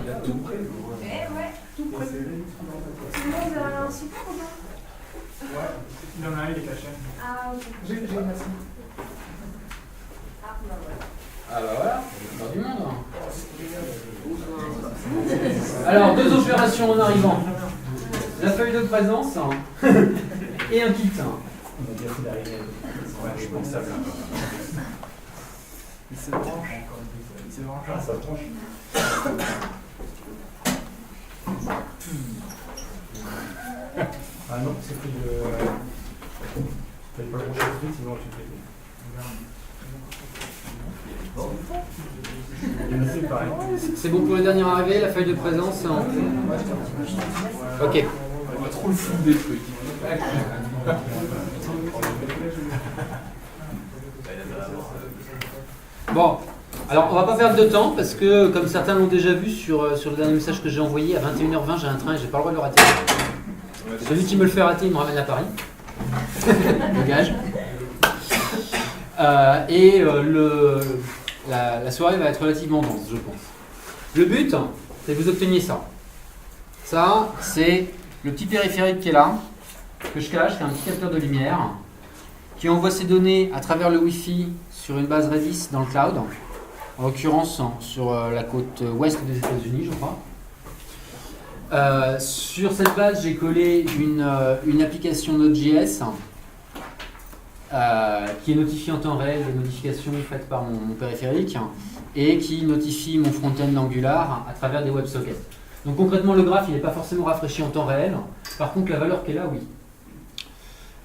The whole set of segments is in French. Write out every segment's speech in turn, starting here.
il a tout près. Ouais, tout près. Sinon, vous avez un support ou pas? Ouais, il y en a un, il est caché. Ah, ok. J'ai une machine. Ah, bah voilà. Ah bah voilà, on a du monde. Alors, deux opérations en arrivant. La feuille de présence et un kit. On va dire qu'il arrive. Ouais, je pense à ça. Il se branche. Il se branche. Ah, ça tranche. Ah non, c'est pris de. Fallait pas brancher le truc, sinon tu fais. C'est pareil. C'est bon pour le dernier arrivé, la feuille de présence. Ok. On va trop le fou des trucs. Bon, alors on va pas perdre de temps parce que, comme certains l'ont déjà vu sur le dernier message que j'ai envoyé, à 21h20 j'ai un train et j'ai pas le droit de le rater. Celui qui me le fait rater, il me ramène à Paris. Le gage. La soirée va être relativement dense, je pense. Le but, c'est que vous obteniez ça. Ça, c'est le petit périphérique qui est là, que je cache, qui est un petit capteur de lumière, qui envoie ses données à travers le Wi-Fi sur une base Redis dans le cloud, en l'occurrence sur la côte ouest des États-Unis, je crois. Sur cette base, j'ai collé une application Node.js qui est notifiée en temps réel des modifications faites par mon périphérique et qui notifie mon front-end Angular à travers des WebSockets. Donc concrètement, le graphe, il n'est pas forcément rafraîchi en temps réel. Par contre, la valeur qui est là, oui.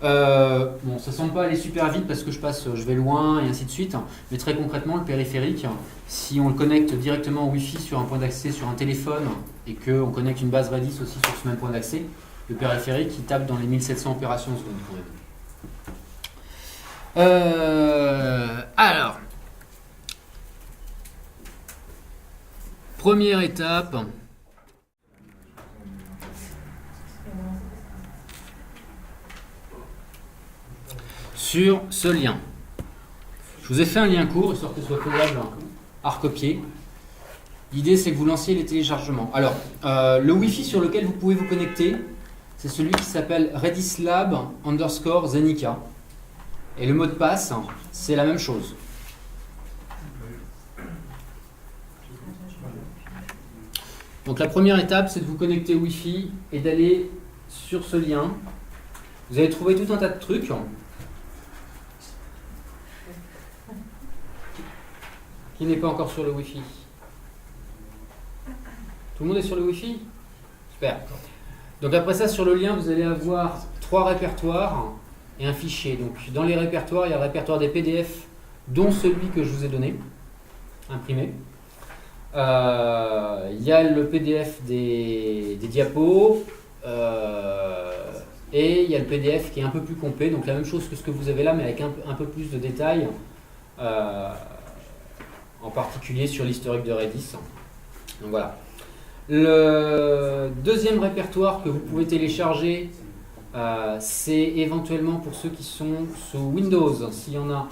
Bon, ça ne semble pas aller super vite parce que je vais loin et ainsi de suite. Mais très concrètement, le périphérique, si on le connecte directement au Wi-Fi sur un point d'accès sur un téléphone et qu'on connecte une base Redis aussi sur ce même point d'accès, le périphérique, il tape dans les 1700 opérations secondes. Alors, première étape. Sur ce lien. Je vous ai fait un lien court, histoire que ce soit faisable à recopier. L'idée, c'est que vous lanciez les téléchargements. Alors, le Wi-Fi sur lequel vous pouvez vous connecter, c'est celui qui s'appelle redislab_zenica. Et le mot de passe, c'est la même chose. Donc la première étape, c'est de vous connecter au Wi-Fi et d'aller sur ce lien. Vous allez trouver tout un tas de trucs. Qui n'est pas encore sur le Wi-Fi? Tout le monde est sur le Wi-Fi? Super. Donc après ça, sur le lien, vous allez avoir 3 répertoires et un fichier. Donc dans les répertoires, il y a le répertoire des PDF, dont celui que je vous ai donné, imprimé. Il y a le PDF des diapos, et il y a le PDF qui est un peu plus complet, donc la même chose que ce que vous avez là, mais avec un peu plus de détails, en particulier sur l'historique de Redis. Donc voilà. Le deuxième répertoire que vous pouvez télécharger, c'est éventuellement pour ceux qui sont sous Windows, s'il y en a.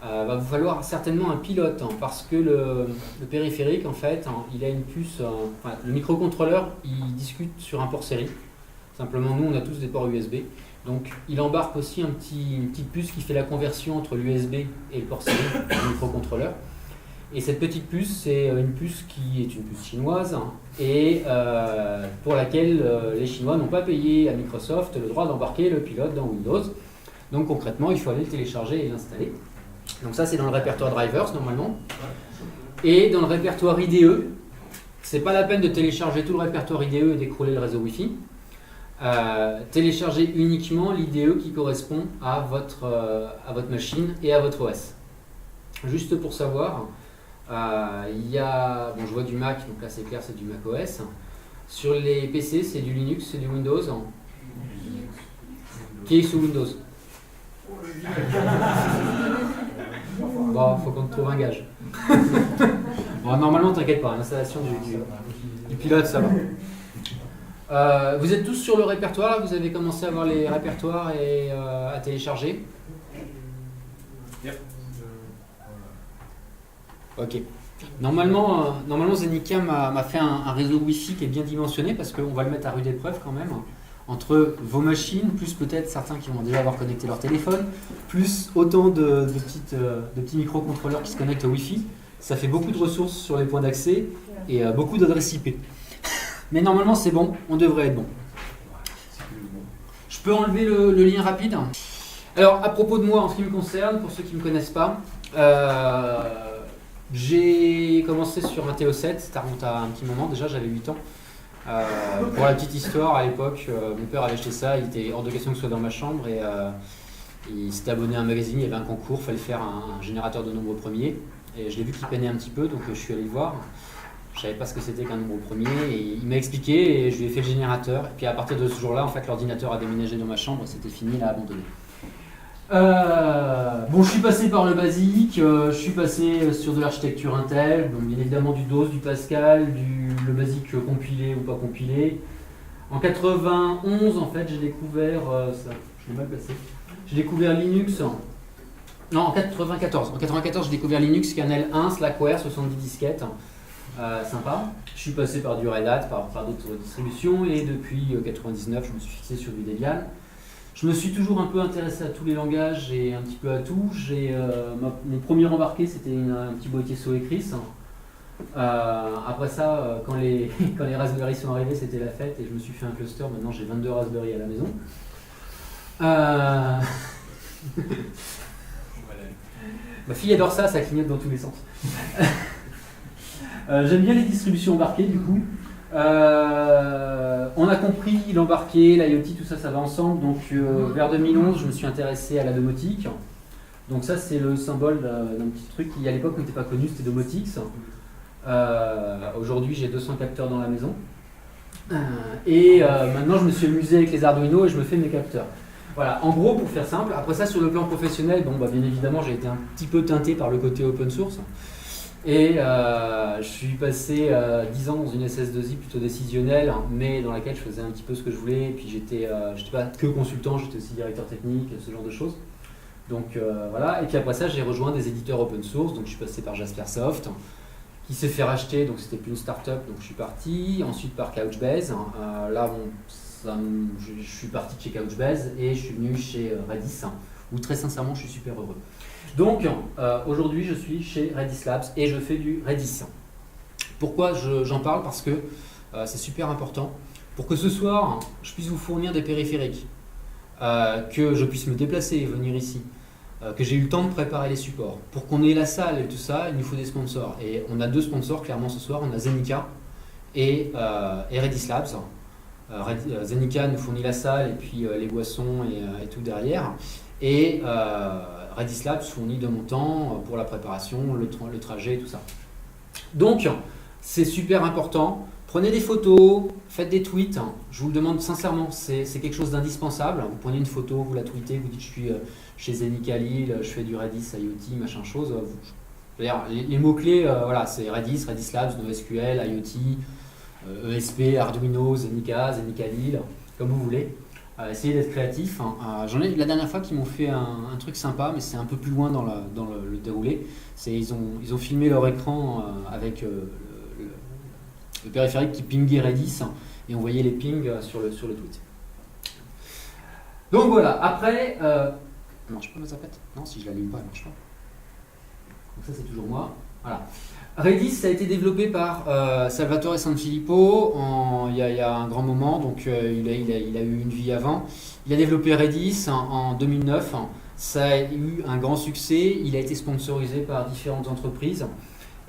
Va vous falloir certainement un pilote, parce que le périphérique, en fait, il a une puce, le microcontrôleur, il discute sur un port série. Simplement, nous, on a tous des ports USB. Donc, il embarque aussi une petite puce qui fait la conversion entre l'USB et le port série du microcontrôleur. Et cette petite puce, c'est une puce qui est une puce chinoise et pour laquelle les Chinois n'ont pas payé à Microsoft le droit d'embarquer le pilote dans Windows. Donc, concrètement, il faut aller le télécharger et l'installer. Donc ça, c'est dans le répertoire drivers normalement. Et dans le répertoire IDE, c'est pas la peine de télécharger tout le répertoire IDE et d'écrouler le réseau Wi-Fi. Téléchargez uniquement l'IDE qui correspond à votre machine et à votre OS. Juste pour savoir, il y a, bon, je vois du Mac, donc là c'est clair, c'est du Mac OS. Sur les PC, c'est du Linux, c'est du Windows. Qui est sous Windows? Bon, faut qu'on te trouve un gage. Bon, normalement, t'inquiète pas, l'installation du pilote, ça va. Vous êtes tous sur le répertoire, là, vous avez commencé à voir les répertoires et à télécharger. Yep. Ok. Normalement Zenica m'a fait un réseau Wi-Fi qui est bien dimensionné parce qu'on va le mettre à rude épreuve quand même. Entre vos machines, plus peut-être certains qui vont déjà avoir connecté leur téléphone, plus autant de petits microcontrôleurs qui se connectent au Wi-Fi, ça fait beaucoup de ressources sur les points d'accès et beaucoup d'adresses IP. Mais normalement c'est bon, on devrait être bon. Je peux enlever le lien rapide. Alors à propos de moi en ce qui me concerne, pour ceux qui ne me connaissent pas, j'ai commencé sur un TO7, ça remonte à un petit moment, déjà j'avais 8 ans. Pour la petite histoire, à l'époque, mon père avait acheté ça, il était hors de question que ce soit dans ma chambre et il s'était abonné à un magazine, il y avait un concours, il fallait faire un générateur de nombres premiers et je l'ai vu qu'il peinait un petit peu, donc je suis allé le voir. Je savais pas ce que c'était qu'un nombre premier et il m'a expliqué et je lui ai fait le générateur. Et puis à partir de ce jour-là, en fait, l'ordinateur a déménagé dans ma chambre, c'était fini, il a abandonné. Bon, je suis passé par le basique, je suis passé sur de l'architecture Intel, donc bien évidemment du DOS, du Pascal, le basique compilé ou pas compilé. En 91, en fait, j'ai découvert ça, je l'ai mal placé. J'ai découvert Linux. Non, en 94. En 94, j'ai découvert Linux, kernel 1, Slackware, 70 disquettes. Sympa. Je suis passé par du Red Hat, par d'autres distributions, et depuis 99, je me suis fixé sur du Debian. Je me suis toujours un peu intéressé à tous les langages et un petit peu à tout. Mon premier embarqué, c'était un petit boîtier Soecris. Après ça, quand les Raspberry sont arrivés, c'était la fête et je me suis fait un cluster. Maintenant, j'ai 22 Raspberry à la maison. Ma fille adore ça, ça clignote dans tous les sens. J'aime bien les distributions embarquées du coup. On a compris l'embarqué, l'IoT, tout ça, ça va ensemble. Donc vers 2011, je me suis intéressé à la domotique. Donc ça, c'est le symbole d'un petit truc qui à l'époque n'était pas connu, c'était Domotix. Aujourd'hui, j'ai 200 capteurs dans la maison. Maintenant, je me suis amusé avec les Arduino et je me fais mes capteurs. Voilà, en gros, pour faire simple. Après ça, sur le plan professionnel, bon, bien évidemment, j'ai été un petit peu teinté par le côté open source. Et je suis passé 10 ans dans une SS2I plutôt décisionnelle, mais dans laquelle je faisais un petit peu ce que je voulais. Et puis j'étais pas que consultant, j'étais aussi directeur technique, ce genre de choses. Donc voilà. Et puis après ça, j'ai rejoint des éditeurs open source. Donc je suis passé par Jaspersoft, qui s'est fait racheter. Donc c'était plus une start-up, donc je suis parti. Ensuite par Couchbase. Là, bon, je suis parti de chez Couchbase et je suis venu chez Redis, où très sincèrement, je suis super heureux. Donc aujourd'hui je suis chez Redis Labs et je fais du Redis. Pourquoi j'en parle? Parce que c'est super important. Pour que ce soir je puisse vous fournir des périphériques, que je puisse me déplacer et venir ici, que j'ai eu le temps de préparer les supports. Pour qu'on ait la salle et tout ça, il nous faut des sponsors. Et on a 2 sponsors clairement ce soir, on a Zenica et Redis Labs. Zenica nous fournit la salle et puis les boissons et tout derrière. Et Redis Labs fournit de mon temps pour la préparation, le trajet et tout ça. Donc, c'est super important. Prenez des photos, faites des tweets. Je vous le demande sincèrement, c'est quelque chose d'indispensable. Vous prenez une photo, vous la tweetez, vous dites je suis chez Zenica Lille, je fais du Redis, IoT, machin chose. Les mots-clés, voilà, c'est Redis, Redis Labs, NoSQL, IoT, ESP, Arduino, Zenica, Zenica Lille, comme vous voulez. Essayez d'être créatif. J'en ai la dernière fois qui m'ont fait un truc sympa, mais c'est un peu plus loin dans le déroulé. Ils ont filmé leur écran avec le périphérique qui pingait Redis et on voyait les pings sur le tweet. Donc voilà, après... elle marche pas ma zapette? Non, si je l'allume pas, elle marche pas. Donc ça c'est toujours moi. Voilà. Redis, ça a été développé par Salvatore Sanfilippo il y a un grand moment, donc il a eu une vie avant. Il a développé Redis en 2009, ça a eu un grand succès, il a été sponsorisé par différentes entreprises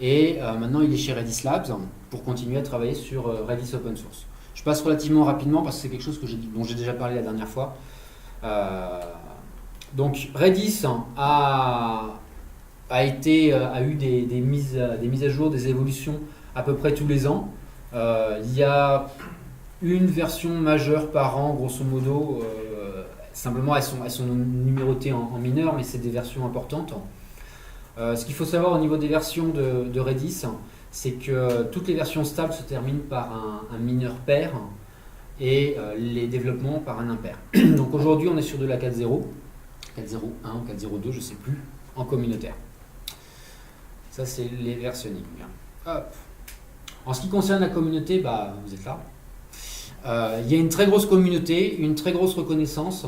et maintenant il est chez Redis Labs pour continuer à travailler sur Redis Open Source. Je passe relativement rapidement parce que c'est quelque chose dont j'ai déjà parlé la dernière fois. Donc Redis a eu des mises à jour, des évolutions à peu près tous les ans. Il y a une version majeure par an, grosso modo. Simplement, elles sont numérotées en mineur, mais c'est des versions importantes. Ce qu'il faut savoir au niveau des versions de Redis, c'est que toutes les versions stables se terminent par un mineur pair et les développements par un impair. Donc aujourd'hui, on est sur de la 4.0, 4.0.1 ou 4.0.2, je ne sais plus, en communautaire. Ça, c'est les versionning. Hop. En ce qui concerne la communauté, bah, vous êtes là. Il y a une très grosse communauté, une très grosse reconnaissance.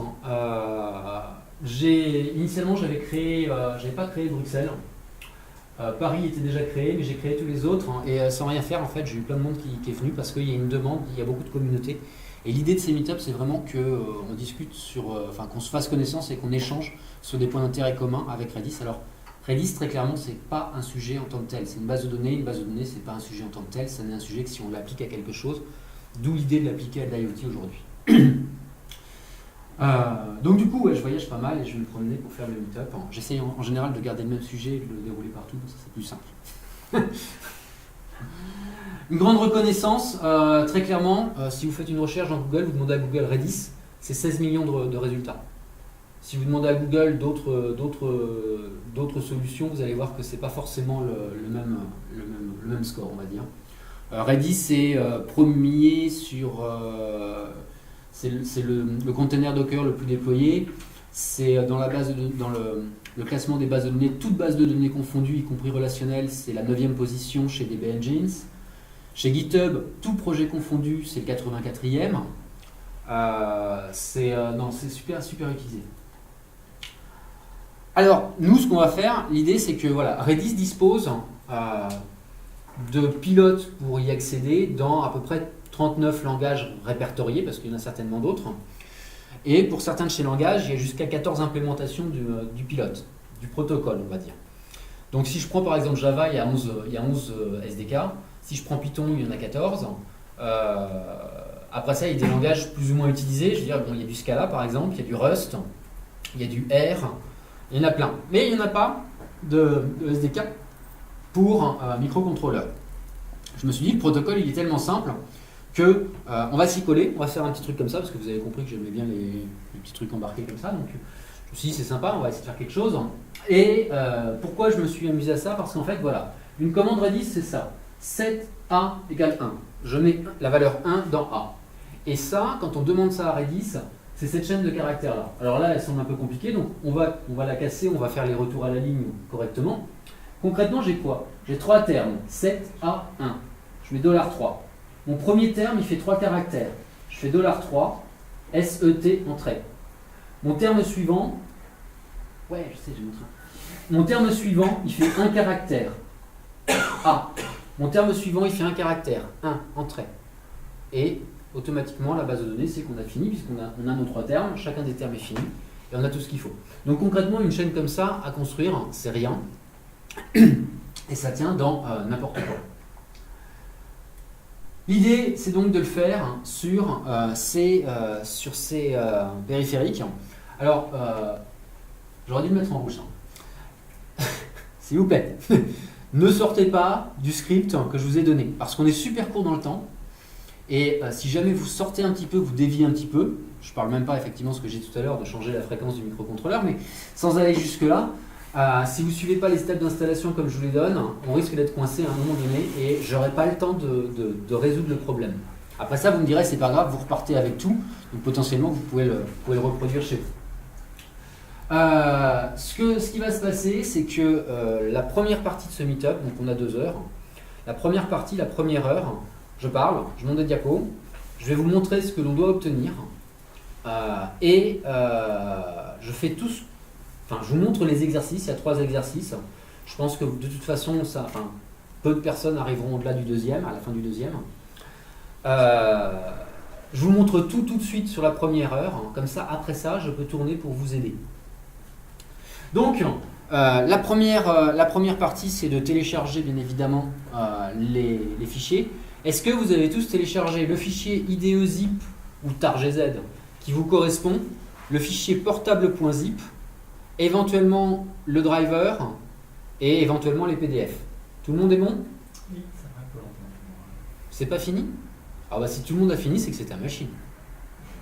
Initialement, j'avais pas créé Bruxelles. Paris était déjà créé, mais j'ai créé tous les autres. Et sans rien faire, en fait, j'ai eu plein de monde qui est venu parce qu'il y a une demande, il y a beaucoup de communautés. Et l'idée de ces meet-ups, c'est vraiment qu'on discute qu'on se fasse connaissance et qu'on échange sur des points d'intérêt communs avec Redis. Alors, Redis, très clairement, c'est pas un sujet en tant que tel. C'est une base de données. Une base de données, c'est pas un sujet en tant que tel. Ça n'est un sujet que si on l'applique à quelque chose, d'où l'idée de l'appliquer à de l'IoT aujourd'hui. Donc du coup, ouais, je voyage pas mal et je vais me promener pour faire le meet-up. J'essaye en général de garder le même sujet et de le dérouler partout, parce que c'est plus simple. Une grande reconnaissance, très clairement, si vous faites une recherche dans Google, vous demandez à Google Redis, c'est 16 millions de résultats. Si vous demandez à Google d'autres solutions, vous allez voir que c'est pas forcément le même score, on va dire. Redis est premier sur... c'est le container Docker le plus déployé. C'est dans le classement des bases de données, toutes bases de données confondues, y compris relationnelles, c'est la 9e position chez DB Engines. Chez GitHub, tout projet confondu, c'est le 84e. C'est super utilisé. Alors, nous, ce qu'on va faire, l'idée, c'est que voilà, Redis dispose de pilotes pour y accéder dans à peu près 39 langages répertoriés, parce qu'il y en a certainement d'autres. Et pour certains de ces langages, il y a jusqu'à 14 implémentations du pilote, du protocole, on va dire. Donc si je prends par exemple Java, il y a 11 SDK. Si je prends Python, il y en a 14. Après ça, il y a des langages plus ou moins utilisés. Je veux dire, bon, il y a du Scala par exemple, il y a du Rust, il y a du R, il y en a plein. Mais il n'y en a pas de SDK pour microcontrôleur. Je me suis dit, le protocole, il est tellement simple que on va s'y coller, on va faire un petit truc comme ça, parce que vous avez compris que j'aimais bien les petits trucs embarqués comme ça. Donc je me suis dit, c'est sympa, on va essayer de faire quelque chose. Et pourquoi je me suis amusé à ça? Parce qu'en fait, voilà, une commande Redis, c'est ça. 7A égale 1. Je mets la valeur 1 dans A. Et ça, quand on demande ça à Redis, c'est cette chaîne de caractères là. Alors là, elle semble un peu compliquée, donc on va la casser, on va faire les retours à la ligne correctement. Concrètement, j'ai quoi? J'ai 3 termes, 7A1. Je mets $3. Mon premier terme, il fait 3 caractères. Je fais $3, SET en trait. Mon terme suivant, ouais, je sais, j'ai montré. Mon terme suivant, il fait 1 caractère. A. Mon terme suivant, il fait 1 caractère. 1 en trait. Et automatiquement, la base de données, c'est qu'on a fini, puisqu'on a nos 3 termes, chacun des termes est fini, et on a tout ce qu'il faut. Donc concrètement, une chaîne comme ça, à construire, c'est rien. Et ça tient dans n'importe quoi. L'idée, c'est donc de le faire sur ces périphériques. Alors, j'aurais dû le mettre en rouge. S'il vous plaît, ne sortez pas du script que je vous ai donné, parce qu'on est super court dans le temps. Et si jamais vous sortez un petit peu, vous déviez un petit peu, je parle même pas effectivement de ce que j'ai dit tout à l'heure, de changer la fréquence du microcontrôleur, mais sans aller jusque-là, si vous ne suivez pas les steps d'installation comme je vous les donne, on risque d'être coincé à un moment donné et j'aurai pas le temps de résoudre le problème. Après ça, vous me direz, c'est pas grave, vous repartez avec tout, donc potentiellement vous pouvez le reproduire chez vous. Ce qui va se passer, c'est que la première partie de ce meet-up, donc on a 2 heures, la première partie, la première heure, je parle, je monte des diapos, je vais vous montrer ce que l'on doit obtenir et je fais tout ce. Enfin, je vous montre les exercices, il y a 3 exercices. Je pense que de toute façon, peu de personnes arriveront au-delà du deuxième, à la fin du deuxième. Je vous montre tout de suite sur la première heure. Comme ça, après ça, je peux tourner pour vous aider. Donc, la première partie, c'est de télécharger, bien évidemment, les fichiers. Est-ce que vous avez tous téléchargé le fichier IDE-zip ou tar-gz qui vous correspond, le fichier portable.zip, éventuellement le driver et éventuellement les PDF. Tout le monde est bon? Oui, ça va un peu longtemps. C'est pas fini? Ah bah si tout le monde a fini, c'est que c'est ta machine.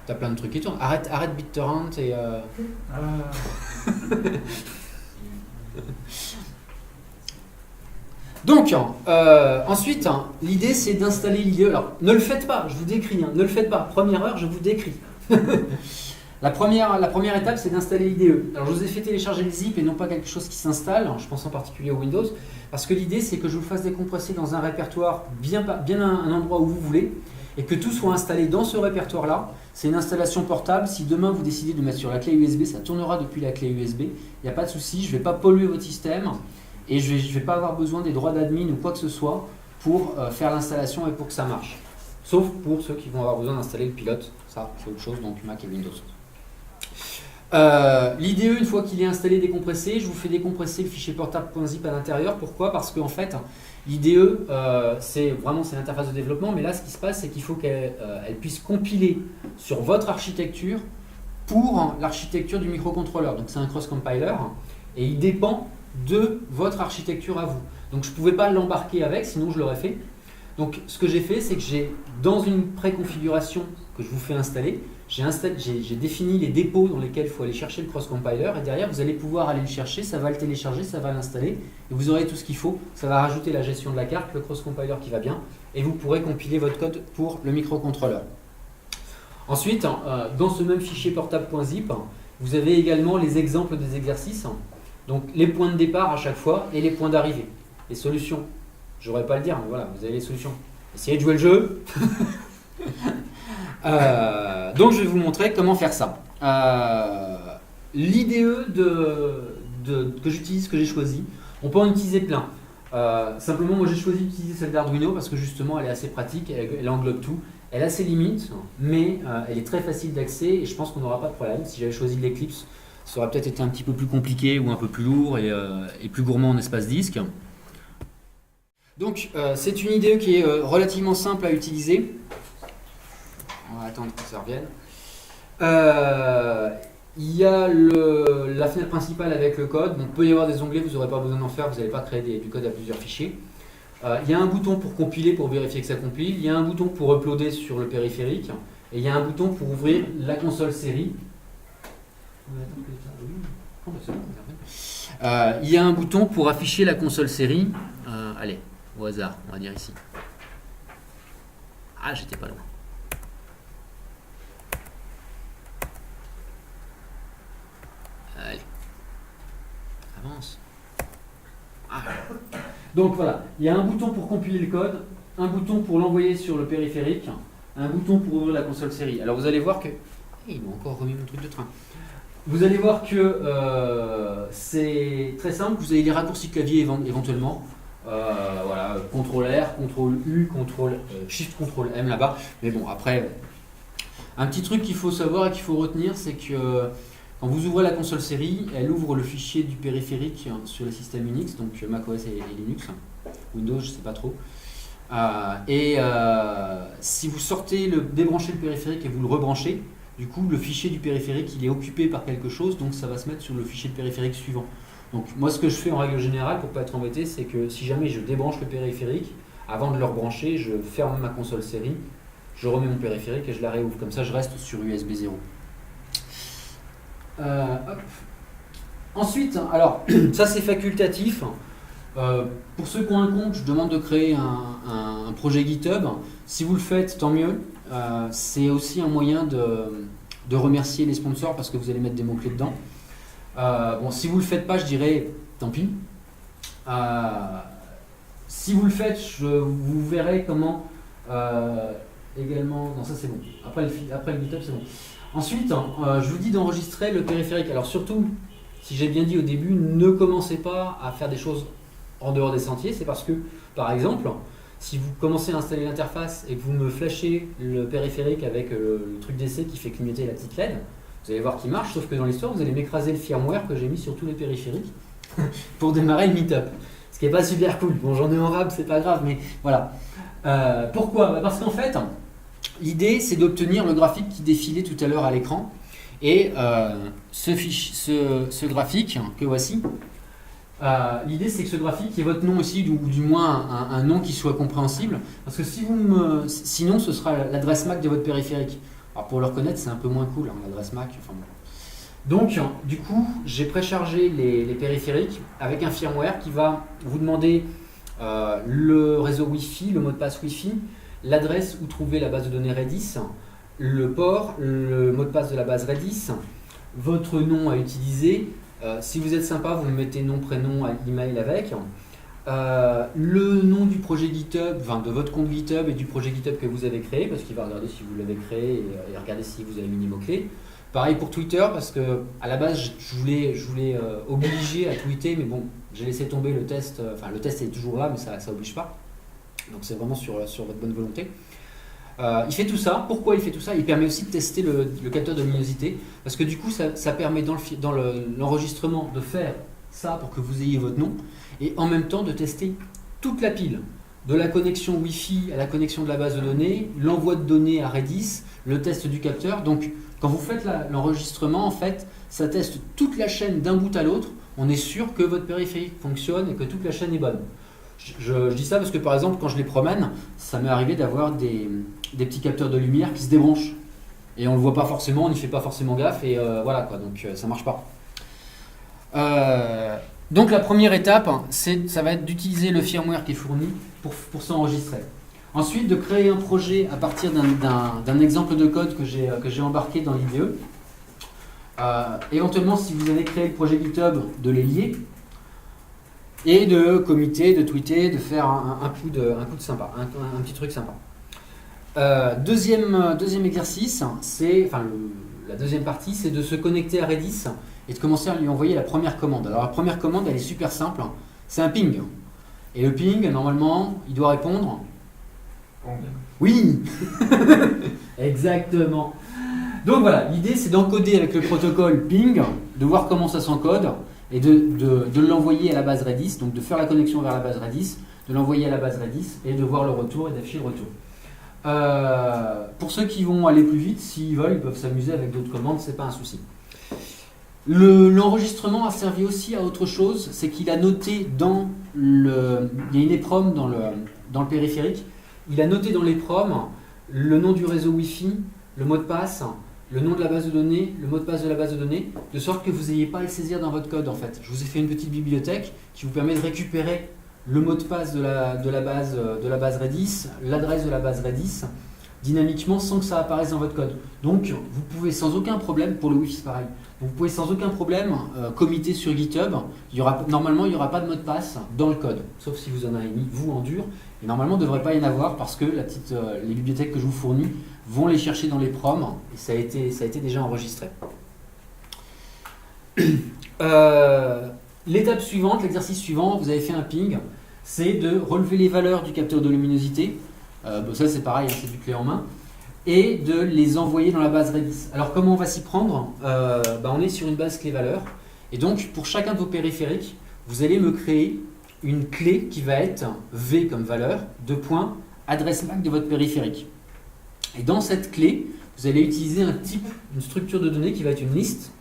T'as plein de trucs qui tournent. Arrête BitTorrent et... Donc, ensuite, l'idée c'est d'installer l'IDE. Alors, ne le faites pas, je vous décris, ne le faites pas. Première heure, je vous décris. La première étape, c'est d'installer l'IDE. Alors, je vous ai fait télécharger le zip et non pas quelque chose qui s'installe. Je pense en particulier au Windows. Parce que l'idée, c'est que je vous le fasse décompresser dans un répertoire bien un endroit où vous voulez et que tout soit installé dans ce répertoire-là. C'est une installation portable. Si demain, vous décidez de mettre sur la clé USB, ça tournera depuis la clé USB. Il n'y a pas de souci. Je ne vais pas polluer votre système et je ne vais pas avoir besoin des droits d'admin ou quoi que ce soit pour faire l'installation et pour que ça marche. Sauf pour ceux qui vont avoir besoin d'installer le pilote. Ça, c'est autre chose, donc Mac et Windows. L'IDE, une fois qu'il est installé et décompressé, je vous fais décompresser le fichier portable.zip à l'intérieur. Pourquoi? Parce qu'en fait, l'IDE, c'est l'interface de développement, mais là, ce qui se passe, c'est qu'il faut qu'elle puisse compiler sur votre architecture pour l'architecture du microcontrôleur. Donc, c'est un cross-compiler et il dépend de votre architecture à vous. Donc, je ne pouvais pas l'embarquer avec, sinon je l'aurais fait. Donc, ce que j'ai fait, c'est que j'ai, dans une préconfiguration que je vous fais installer, j'ai défini les dépôts dans lesquels il faut aller chercher le cross-compiler et derrière, vous allez pouvoir aller le chercher, ça va le télécharger, ça va l'installer et vous aurez tout ce qu'il faut. Ça va rajouter la gestion de la carte, le cross-compiler qui va bien et vous pourrez compiler votre code pour le microcontrôleur. Ensuite, dans ce même fichier portable.zip, vous avez également les exemples des exercices, donc les points de départ à chaque fois et les points d'arrivée, les solutions. Je n'aurais pas à le dire, mais voilà, vous avez les solutions. Essayez de jouer le jeu. Donc je vais vous montrer comment faire ça. L'IDE que j'utilise, que j'ai choisi, on peut en utiliser plein. Simplement, moi j'ai choisi d'utiliser celle d'Arduino parce que justement elle est assez pratique, elle englobe tout. Elle a ses limites, mais elle est très facile d'accès et je pense qu'on n'aura pas de problème. Si j'avais choisi de l'Eclipse, ça aurait peut-être été un petit peu plus compliqué ou un peu plus lourd et plus gourmand en espace disque. Donc c'est une IDE qui est relativement simple à utiliser. On va attendre que ça revienne. Il y a la fenêtre principale avec le code. Donc, il peut y avoir des onglets, vous n'aurez pas besoin d'en faire, vous n'allez pas créer du code à plusieurs fichiers. Il y a un bouton pour compiler, pour vérifier que ça compile. Il y a un bouton pour uploader sur le périphérique. Et il y a un bouton pour ouvrir la console série. Il y a un bouton pour afficher la console série. Allez, au hasard, on va dire ici. Ah, j'étais pas loin. Allez, avance. Ah. Donc voilà, il y a un bouton pour compiler le code, un bouton pour l'envoyer sur le périphérique, un bouton pour ouvrir la console série. Alors vous allez voir que... Ils m'ont encore remis mon truc de train. Vous allez voir que c'est très simple, vous avez des raccourcis clavier éventuellement. Voilà, CTRL R, CTRL U, Shift CTRL M là-bas. Mais bon, après, un petit truc qu'il faut savoir et qu'il faut retenir, c'est que quand vous ouvrez la console série, elle ouvre le fichier du périphérique sur le système Unix, donc macOS et Linux. Windows, je ne sais pas trop. Si vous débranchez le périphérique et vous le rebranchez, du coup, le fichier du périphérique, il est occupé par quelque chose, donc ça va se mettre sur le fichier de périphérique suivant. Donc moi, ce que je fais en règle générale, pour ne pas être embêté, c'est que si jamais je débranche le périphérique, avant de le rebrancher, je ferme ma console série, je remets mon périphérique et je la réouvre. Comme ça, je reste sur USB 0. Ensuite, alors, ça c'est facultatif. Pour ceux qui ont un compte, je demande de créer un projet GitHub. Si vous le faites, tant mieux. C'est aussi un moyen de remercier les sponsors parce que vous allez mettre des mots-clés dedans. Bon, si vous ne le faites pas, je dirais tant pis. Si vous le faites, vous verrez comment également... Non, ça c'est bon. Après le GitHub, c'est bon. Ensuite, je vous dis d'enregistrer le périphérique. Alors surtout, si j'ai bien dit au début, ne commencez pas à faire des choses en dehors des sentiers. C'est parce que, par exemple, si vous commencez à installer l'interface et que vous me flashez le périphérique avec le truc d'essai qui fait clignoter la petite LED, vous allez voir qu'il marche, sauf que dans l'histoire, vous allez m'écraser le firmware que j'ai mis sur tous les périphériques pour démarrer le meetup. Ce qui n'est pas super cool. Bon, j'en ai en rab, c'est pas grave, mais voilà. Pourquoi ? Parce qu'en fait, l'idée, c'est d'obtenir le graphique qui défilait tout à l'heure à l'écran. Et ce graphique que voici, l'idée, c'est que ce graphique ait votre nom aussi, ou du moins un nom qui soit compréhensible. Parce que sinon, ce sera l'adresse MAC de votre périphérique. Alors pour le reconnaître, c'est un peu moins cool, hein, l'adresse MAC. Enfin, bon. Donc, du coup, j'ai préchargé les périphériques avec un firmware qui va vous demander le réseau Wi-Fi, le mot de passe Wi-Fi, l'adresse où trouver la base de données Redis, le port, le mot de passe de la base Redis, votre nom à utiliser. Si vous êtes sympa, vous mettez nom, prénom, email avec. Le nom du projet GitHub, enfin de votre compte GitHub et du projet GitHub que vous avez créé, parce qu'il va regarder si vous l'avez créé et regarder si vous avez mis les mots-clés. Pareil pour Twitter, parce que à la base je voulais obliger à tweeter, mais bon, j'ai laissé tomber le test. Enfin, le test est toujours là, mais ça oblige pas. Donc c'est vraiment sur votre bonne volonté. Il fait tout ça. Pourquoi il fait tout ça? Il permet aussi de tester le capteur de luminosité, parce que du coup ça permet dans l'enregistrement de faire ça pour que vous ayez votre nom, et en même temps de tester toute la pile, de la connexion Wi-Fi à la connexion de la base de données, l'envoi de données à Redis, le test du capteur. Donc quand vous faites l'enregistrement, en fait, ça teste toute la chaîne d'un bout à l'autre. On est sûr que votre périphérique fonctionne et que toute la chaîne est bonne. Je dis ça parce que par exemple, quand je les promène, ça m'est arrivé d'avoir des petits capteurs de lumière qui se débranchent. Et on ne le voit pas forcément, on n'y fait pas forcément gaffe, et voilà quoi, donc ça ne marche pas. Donc la première étape, ça va être d'utiliser le firmware qui est fourni pour s'enregistrer. Ensuite, de créer un projet à partir d'un exemple de code que j'ai embarqué dans l'IDE. Éventuellement, si vous avez créé le projet GitHub, de les lier et de commiter, de tweeter, de faire un coup de sympa, un petit truc sympa. Deuxième exercice, la deuxième partie, c'est de se connecter à Redis et de commencer à lui envoyer la première commande. Alors la première commande, elle est super simple, c'est un ping. Et le ping, normalement, il doit répondre. Oui. Exactement. Donc voilà, l'idée c'est d'encoder avec le protocole ping, de voir comment ça s'encode et de l'envoyer à la base Redis, donc de faire la connexion vers la base Redis, de l'envoyer à la base Redis et de voir le retour et d'afficher le retour. Pour ceux qui vont aller plus vite, s'ils veulent, ils peuvent s'amuser avec d'autres commandes, c'est pas un souci. L'enregistrement a servi aussi à autre chose, c'est qu'il a noté il y a une EPROM dans le périphérique, il a noté dans l'EPROM le nom du réseau Wi-Fi, le mot de passe, le nom de la base de données, le mot de passe de la base de données, de sorte que vous n'ayez pas à le saisir dans votre code en fait. Je vous ai fait une petite bibliothèque qui vous permet de récupérer le mot de passe de la base Redis, l'adresse de la base Redis, dynamiquement sans que ça apparaisse dans votre code. Donc vous pouvez sans aucun problème, pour le Wi-Fi c'est pareil, vous pouvez sans aucun problème committer sur GitHub. Normalement il n'y aura pas de mot de passe dans le code, sauf si vous en avez mis vous en dur. Et normalement il ne devrait pas y en avoir parce que les bibliothèques que je vous fournis vont les chercher dans les proms et ça a été déjà enregistré. L'étape suivante, l'exercice suivant, vous avez fait un ping, c'est de relever les valeurs du capteur de luminosité. Ça c'est pareil, c'est du clé en main. Et de les envoyer dans la base Redis. Alors comment on va s'y prendre? On est sur une base clé-valeur. Et donc pour chacun de vos périphériques, vous allez me créer une clé qui va être V comme valeur, adresse MAC de votre périphérique. Et dans cette clé, vous allez utiliser une structure de données qui va être une liste,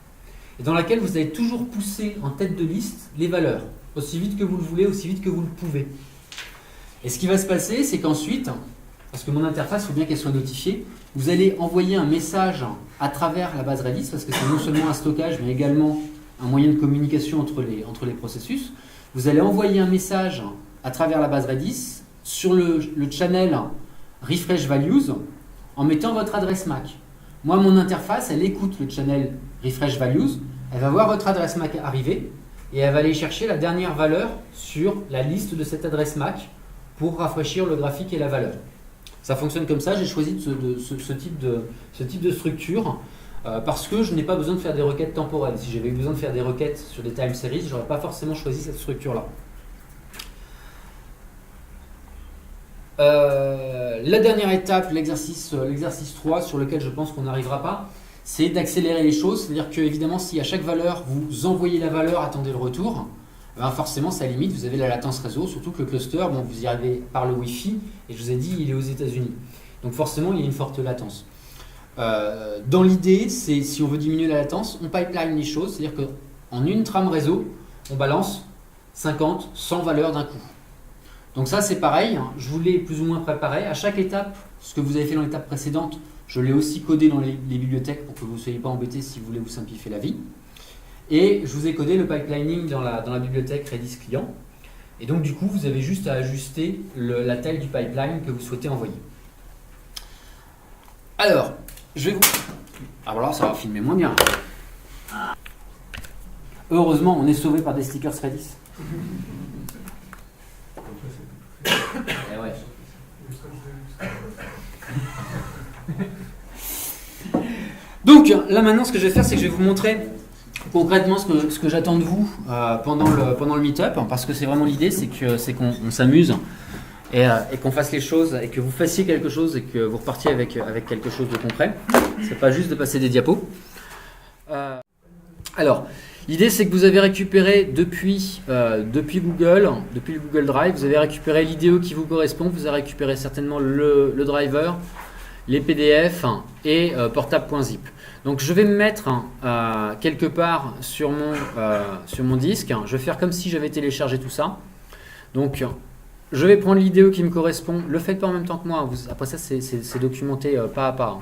et dans laquelle vous allez toujours pousser en tête de liste les valeurs, aussi vite que vous le voulez, aussi vite que vous le pouvez. Et ce qui va se passer, c'est qu'ensuite, parce que mon interface, il faut bien qu'elle soit notifiée, vous allez envoyer un message à travers la base Redis, parce que c'est non seulement un stockage, mais également un moyen de communication entre les processus. Vous allez envoyer un message à travers la base Redis sur le channel refresh values en mettant votre adresse MAC. Moi, mon interface, elle écoute le channel refresh values, elle va voir votre adresse MAC arriver et elle va aller chercher la dernière valeur sur la liste de cette adresse MAC pour rafraîchir le graphique et la valeur. Ça fonctionne comme ça, j'ai choisi ce type de structure parce que je n'ai pas besoin de faire des requêtes temporelles. Si j'avais besoin de faire des requêtes sur des time series, je n'aurais pas forcément choisi cette structure-là. La dernière étape, l'exercice 3, sur lequel je pense qu'on n'arrivera pas, c'est d'accélérer les choses. C'est-à-dire que, évidemment, si à chaque valeur, vous envoyez la valeur, attendez le retour, forcément, ça limite, vous avez la latence réseau, surtout que le cluster, vous y arrivez par le Wi-Fi, et je vous ai dit, il est aux États-Unis. Donc forcément, il y a une forte latence. Dans l'idée, c'est si on veut diminuer la latence, on pipeline les choses, c'est-à-dire qu'en une trame réseau, on balance 50, 100 valeurs d'un coup. Donc ça c'est pareil, je vous l'ai plus ou moins préparé. À chaque étape, ce que vous avez fait dans l'étape précédente, je l'ai aussi codé dans les bibliothèques pour que vous ne soyez pas embêtés si vous voulez vous simplifier la vie. Et je vous ai codé le pipelining dans la bibliothèque Redis client. Et donc du coup, vous avez juste à ajuster la taille du pipeline que vous souhaitez envoyer. Alors, je vais vous... Alors là, ça va filmer moins bien. Heureusement, on est sauvé par des stickers Redis. Eh ouais. Donc là maintenant, ce que je vais faire, c'est que je vais vous montrer concrètement ce que j'attends de vous pendant le meet-up, parce que c'est vraiment l'idée, c'est qu'on s'amuse et qu'on fasse les choses et que vous fassiez quelque chose et que vous repartiez avec quelque chose de concret. C'est pas juste de passer des diapos. Alors, l'idée, c'est que vous avez récupéré depuis Google, depuis le Google Drive, vous avez récupéré l'IDE qui vous correspond, vous avez récupéré certainement le driver, les PDF et portable.zip. Donc je vais me mettre quelque part sur mon disque. Je vais faire comme si j'avais téléchargé tout ça. Donc je vais prendre l'IDE qui me correspond. Le faites pas en même temps que moi. Après ça, c'est documenté pas à pas.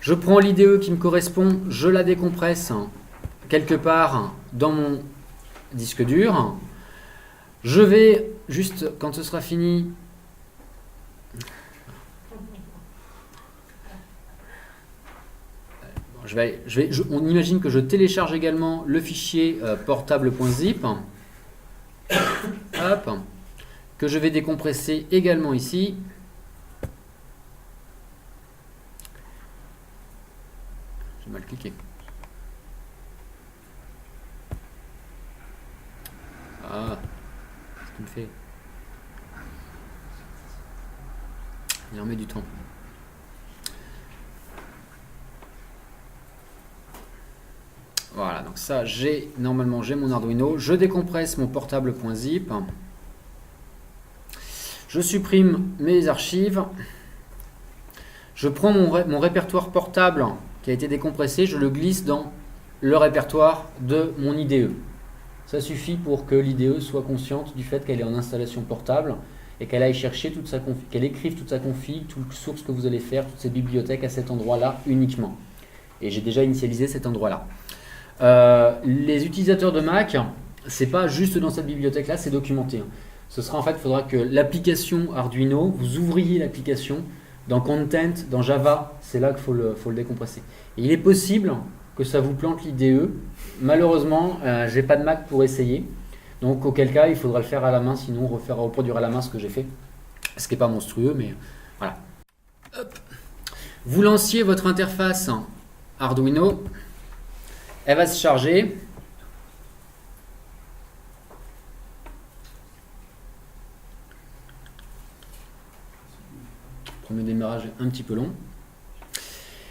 Je prends l'IDE qui me correspond, je la décompresse quelque part dans mon disque dur. Je vais, juste quand ce sera fini, on imagine que je télécharge également le fichier portable.zip, hop, que je vais décompresser également ici. J'ai mal cliqué. Ah, qu'est-ce qu'il me fait? Il en met du temps. Voilà, donc ça, normalement j'ai mon Arduino. Je décompresse mon portable.zip. Je supprime mes archives. Je prends mon répertoire portable qui a été décompressé, je le glisse dans le répertoire de mon IDE. Ça suffit pour que l'IDE soit consciente du fait qu'elle est en installation portable et qu'elle aille chercher qu'elle écrive toute sa config, toutes les sources que vous allez faire, toutes ces bibliothèques à cet endroit-là uniquement. Et j'ai déjà initialisé cet endroit-là. Les utilisateurs de Mac, c'est pas juste dans cette bibliothèque-là, c'est documenté. Ce sera en fait, il faudra que l'application Arduino, vous ouvriez l'application dans Content, dans Java, c'est là qu'il faut le décompresser. Et il est possible que ça vous plante l'IDE. Malheureusement, j'ai pas de Mac pour essayer. Donc auquel cas, il faudra le faire à la main, sinon reproduire à la main ce que j'ai fait. Ce qui n'est pas monstrueux, mais voilà. Hop. Vous lanciez votre interface Arduino. Elle va se charger. Premier démarrage un petit peu long.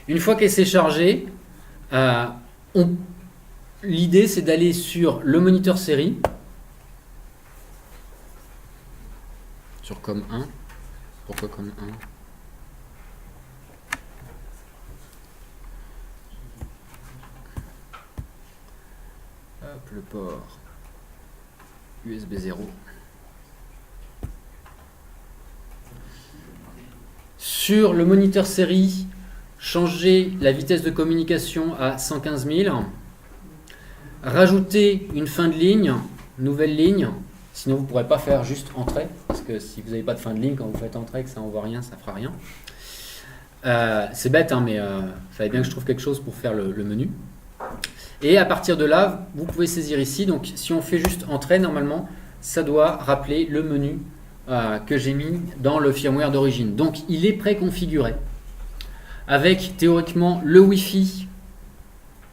Une fois qu'elle s'est chargée, l'idée c'est d'aller sur le moniteur série, sur COM1. Pourquoi COM1? Hop, le port USB 0. Sur le moniteur série, changer la vitesse de communication à 115 000. Rajouter une fin de ligne, nouvelle ligne. Sinon, vous ne pourrez pas faire juste entrée. Parce que si vous n'avez pas de fin de ligne, quand vous faites entrée et que ça n'envoie rien, ça ne fera rien. C'est bête, hein, mais il fallait bien que je trouve quelque chose pour faire le menu. Et à partir de là, vous pouvez saisir ici. Donc, si on fait juste entrée, normalement, ça doit rappeler le menu que j'ai mis dans le firmware d'origine. Donc, il est préconfiguré avec théoriquement le Wi-Fi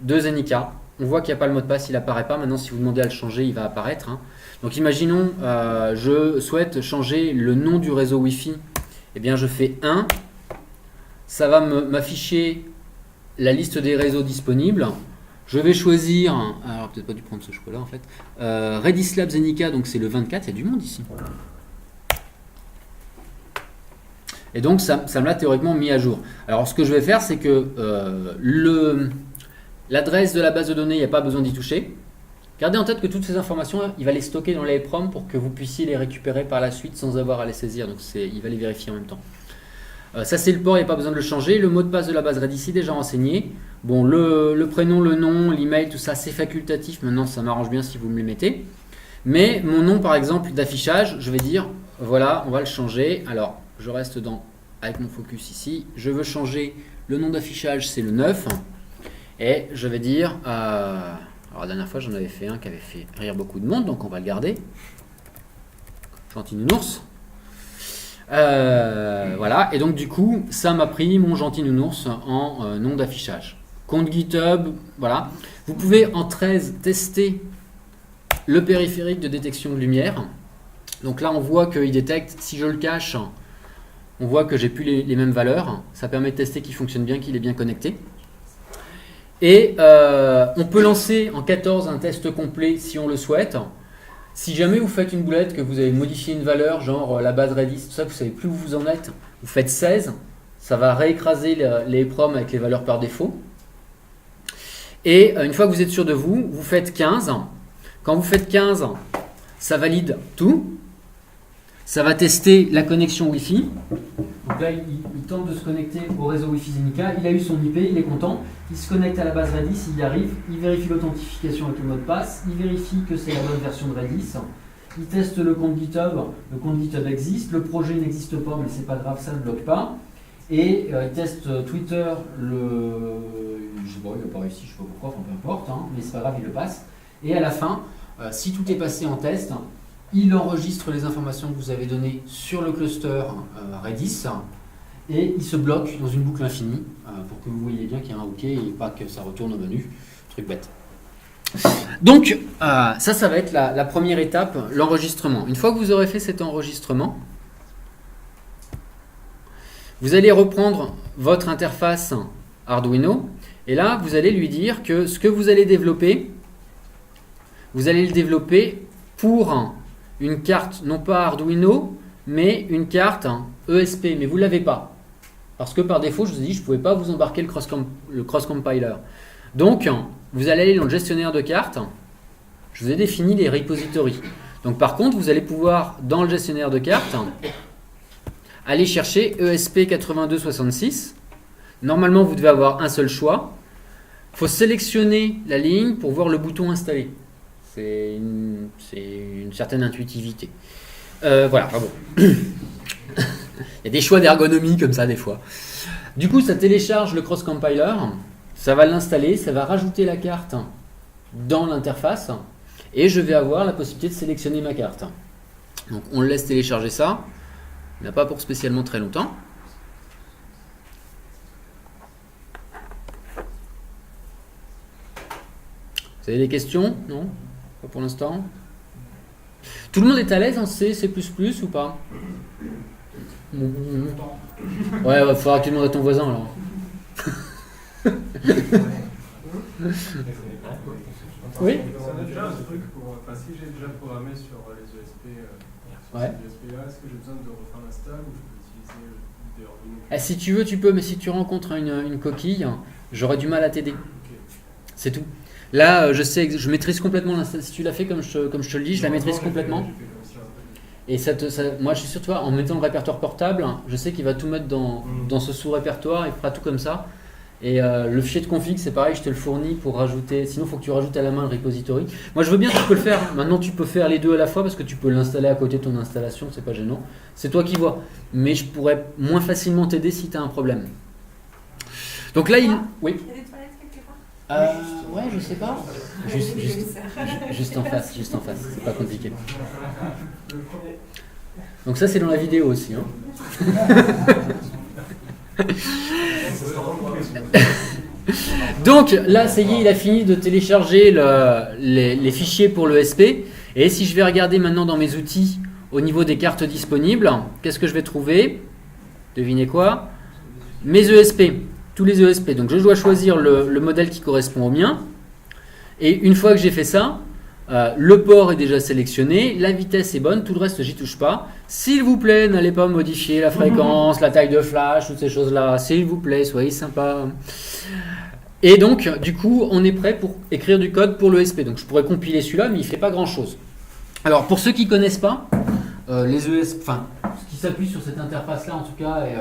de Zenica. On voit qu'il n'y a pas le mot de passe, il n'apparaît pas. Maintenant, si vous demandez à le changer, il va apparaître. Hein. Donc, imaginons, je souhaite changer le nom du réseau Wi-Fi. Eh bien, je fais 1. Ça va m'afficher la liste des réseaux disponibles. Je vais choisir, alors peut-être pas dû prendre ce choix-là en fait, Redis Lab Zenica, donc c'est le 24, il y a du monde ici. Et donc ça me l'a théoriquement mis à jour. Alors ce que je vais faire, c'est que l'adresse de la base de données, il n'y a pas besoin d'y toucher. Gardez en tête que toutes ces informations, il va les stocker dans l'EEPROM pour que vous puissiez les récupérer par la suite sans avoir à les saisir. Donc il va les vérifier en même temps. Ça c'est le port, il n'y a pas besoin de le changer. Le mot de passe de la base Redis est déjà renseigné. Bon, le prénom, le nom, l'email, tout ça c'est facultatif. Maintenant ça m'arrange bien si vous me les mettez. Mais mon nom par exemple d'affichage, je vais dire voilà, on va le changer. Alors je reste avec mon focus ici. Je veux changer Le nom d'affichage, c'est le 9. Et je vais dire... alors, la dernière fois, j'en avais fait un qui avait fait rire beaucoup de monde, donc on va le garder. Gentil nounours. Voilà, et donc du coup, ça m'a pris mon gentil nounours en nom d'affichage. Compte GitHub, voilà. Vous pouvez en 13 tester le périphérique de détection de lumière. Donc là, on voit qu'il détecte, si je le cache, on voit que j'ai plus les mêmes valeurs. Ça permet de tester qu'il fonctionne bien, qu'il est bien connecté. Et on peut lancer en 14 un test complet si on le souhaite. Si jamais vous faites une boulette, que vous avez modifié une valeur, genre la base Redis, tout ça, vous ne savez plus où vous en êtes, vous faites 16, ça va réécraser les EPROM avec les valeurs par défaut. Et une fois que vous êtes sûr de vous, vous faites 15. Quand vous faites 15, ça valide tout. Ça va tester la connexion Wi-Fi. Donc là, il tente de se connecter au réseau Wi-Fi Zenica. Il a eu son IP, il est content. Il se connecte à la base Redis, il y arrive. Il vérifie l'authentification avec le mot de passe. Il vérifie que c'est la bonne version de Redis. Il teste le compte GitHub. Le compte GitHub existe. Le projet n'existe pas, mais c'est pas grave, ça ne bloque pas. Et il teste Twitter. Je sais pas, il n'a pas réussi, je sais pas pourquoi, enfin peu importe, hein, mais c'est pas grave, il le passe. Et à la fin, si tout est passé en test, il enregistre les informations que vous avez données sur le cluster Redis et il se bloque dans une boucle infinie pour que vous voyez bien qu'il y a un OK et pas que ça retourne au menu. Truc bête. Donc, ça va être la première étape, l'enregistrement. Une fois que vous aurez fait cet enregistrement, vous allez reprendre votre interface Arduino et là, vous allez lui dire que ce que vous allez développer, vous allez le développer pour une carte, non pas Arduino, mais une carte ESP, mais vous ne l'avez pas. Parce que par défaut, je vous ai dit, je ne pouvais pas vous embarquer le cross-compiler. Donc, vous allez aller dans le gestionnaire de cartes. Je vous ai défini les repositories. Donc, par contre, vous allez pouvoir, dans le gestionnaire de cartes, aller chercher ESP8266. Normalement, vous devez avoir un seul choix. Il faut sélectionner la ligne pour voir le bouton installé. C'est une certaine intuitivité. Voilà, bravo. Il y a des choix d'ergonomie comme ça des fois. Du coup, ça télécharge le cross-compiler, ça va l'installer, ça va rajouter la carte dans l'interface et je vais avoir la possibilité de sélectionner ma carte. Donc on le laisse télécharger ça. Il n'a pas pour spécialement très longtemps. Vous avez des questions? Non? Pas pour l'instant. Tout le monde est à l'aise en C, C++ ou pas? Ouais, il faudra que tu demandes à ton voisin alors. Oui? Ça a déjà un truc pour. Enfin, si j'ai déjà programmé sur les ESP, ouais. Ces ESP-là, est-ce que j'ai besoin de refaire l'install ou je peux utiliser des Arduino? Si tu veux, tu peux, mais si tu rencontres une coquille, j'aurais du mal à t'aider. Okay. C'est tout. Là, je sais, je maîtrise complètement l'installation. Si tu l'as fait comme je te le dis, je la maîtrise complètement. Et moi, je suis sûr, toi, en mettant le répertoire portable, je sais qu'il va tout mettre dans ce sous-répertoire, il fera tout comme ça. Et le fichier de config, c'est pareil, je te le fournis pour rajouter. Sinon, il faut que tu rajoutes à la main le repository. Moi, je veux bien, tu peux le faire. Maintenant, tu peux faire les deux à la fois parce que tu peux l'installer à côté de ton installation, c'est pas gênant. C'est toi qui vois. Mais je pourrais moins facilement t'aider si tu as un problème. Donc là, oui. Il y a des toilettes quelque part? Ouais, je sais pas. Juste en face, c'est pas compliqué. Donc ça, c'est dans la vidéo aussi. Hein. Donc là, ça y est, il a fini de télécharger les fichiers pour l'ESP. Et si je vais regarder maintenant dans mes outils au niveau des cartes disponibles, qu'est-ce que je vais trouver? Devinez quoi? Mes ESP, tous les ESP. Donc je dois choisir le modèle qui correspond au mien. Et une fois que j'ai fait ça, le port est déjà sélectionné, la vitesse est bonne, tout le reste j'y touche pas. S'il vous plaît, n'allez pas modifier la fréquence, la taille de flash, toutes ces choses-là. S'il vous plaît, soyez sympa. Et donc, du coup, on est prêt pour écrire du code pour l'ESP. Donc je pourrais compiler celui-là, mais il ne fait pas grand-chose. Alors, pour ceux qui ne connaissent pas, les ESP, enfin, ce qui s'appuie sur cette interface-là, en tout cas, et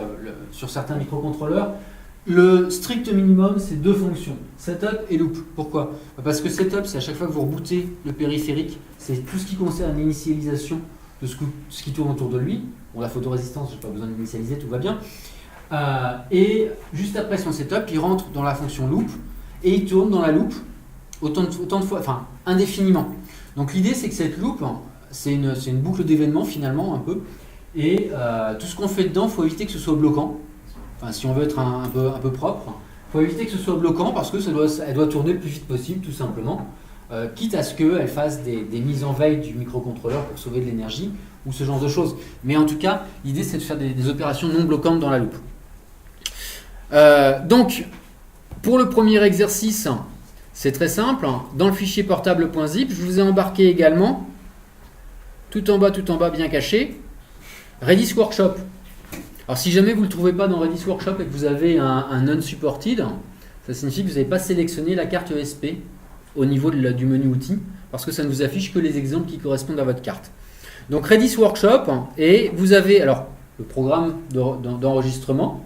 sur certains microcontrôleurs, le strict minimum, c'est deux fonctions, setup et loop. Pourquoi? Parce que setup, c'est à chaque fois que vous rebootez le périphérique, c'est tout ce qui concerne l'initialisation de ce qui tourne autour de lui. Bon, la photorésistance, je n'ai pas besoin d'initialiser, tout va bien. Et juste après son setup, il rentre dans la fonction loop et il tourne dans la loop autant de fois, enfin indéfiniment. Donc l'idée c'est que cette loop, c'est une boucle d'événements finalement un peu. Et tout ce qu'on fait dedans, il faut éviter que ce soit bloquant. Enfin, si on veut être un peu propre, il faut éviter que ce soit bloquant parce que elle doit tourner le plus vite possible, tout simplement. Quitte à ce qu'elle fasse des mises en veille du microcontrôleur pour sauver de l'énergie ou ce genre de choses. Mais en tout cas, l'idée c'est de faire des opérations non bloquantes dans la loupe. Donc, pour le premier exercice, c'est très simple. Dans le fichier portable.zip, je vous ai embarqué également, tout en bas, bien caché, Redis Workshop. Alors si jamais vous ne le trouvez pas dans Redis Workshop et que vous avez un unsupported, ça signifie que vous n'avez pas sélectionné la carte ESP au niveau du menu outils, parce que ça ne vous affiche que les exemples qui correspondent à votre carte. Donc Redis Workshop, et vous avez alors le programme d'enregistrement,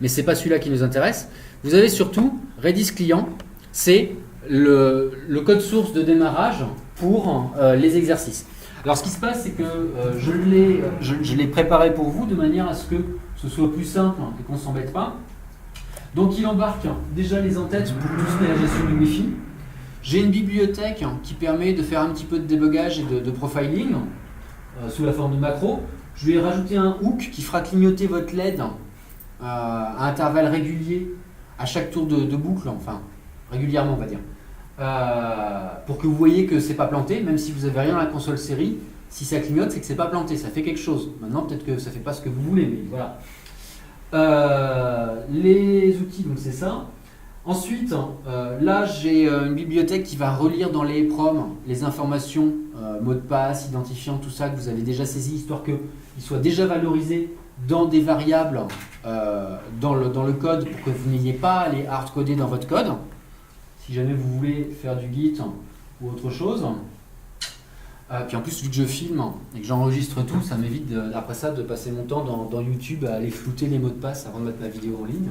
mais ce n'est pas celui-là qui nous intéresse. Vous avez surtout Redis Client, c'est le code source de démarrage pour les exercices. Alors ce qui se passe, c'est que je l'ai préparé pour vous de manière à ce que ce soit plus simple et qu'on ne s'embête pas. Donc il embarque déjà les entêtes pour tout ce qui est la gestion du Wi-Fi. J'ai une bibliothèque qui permet de faire un petit peu de débugage et de profiling sous la forme de macro. Je vais rajouter un hook qui fera clignoter votre LED à intervalles réguliers à chaque tour de boucle, enfin régulièrement on va dire. Pour que vous voyez que c'est pas planté, même si vous n'avez rien à la console série, si ça clignote, c'est que c'est pas planté, ça fait quelque chose. Maintenant, peut-être que ça fait pas ce que vous voulez, mais voilà. Les outils, donc c'est ça. Ensuite, là j'ai une bibliothèque qui va relire dans les EPROM les informations, mot de passe, identifiant, tout ça que vous avez déjà saisi, histoire qu'ils soient déjà valorisés dans des variables dans le code pour que vous n'ayez pas à les hard-coder dans votre code. Si jamais vous voulez faire du Git ou autre chose. Puis en plus, vu que je filme et que j'enregistre tout, ça m'évite après ça de passer mon temps dans YouTube à aller flouter les mots de passe avant de mettre ma vidéo en ligne.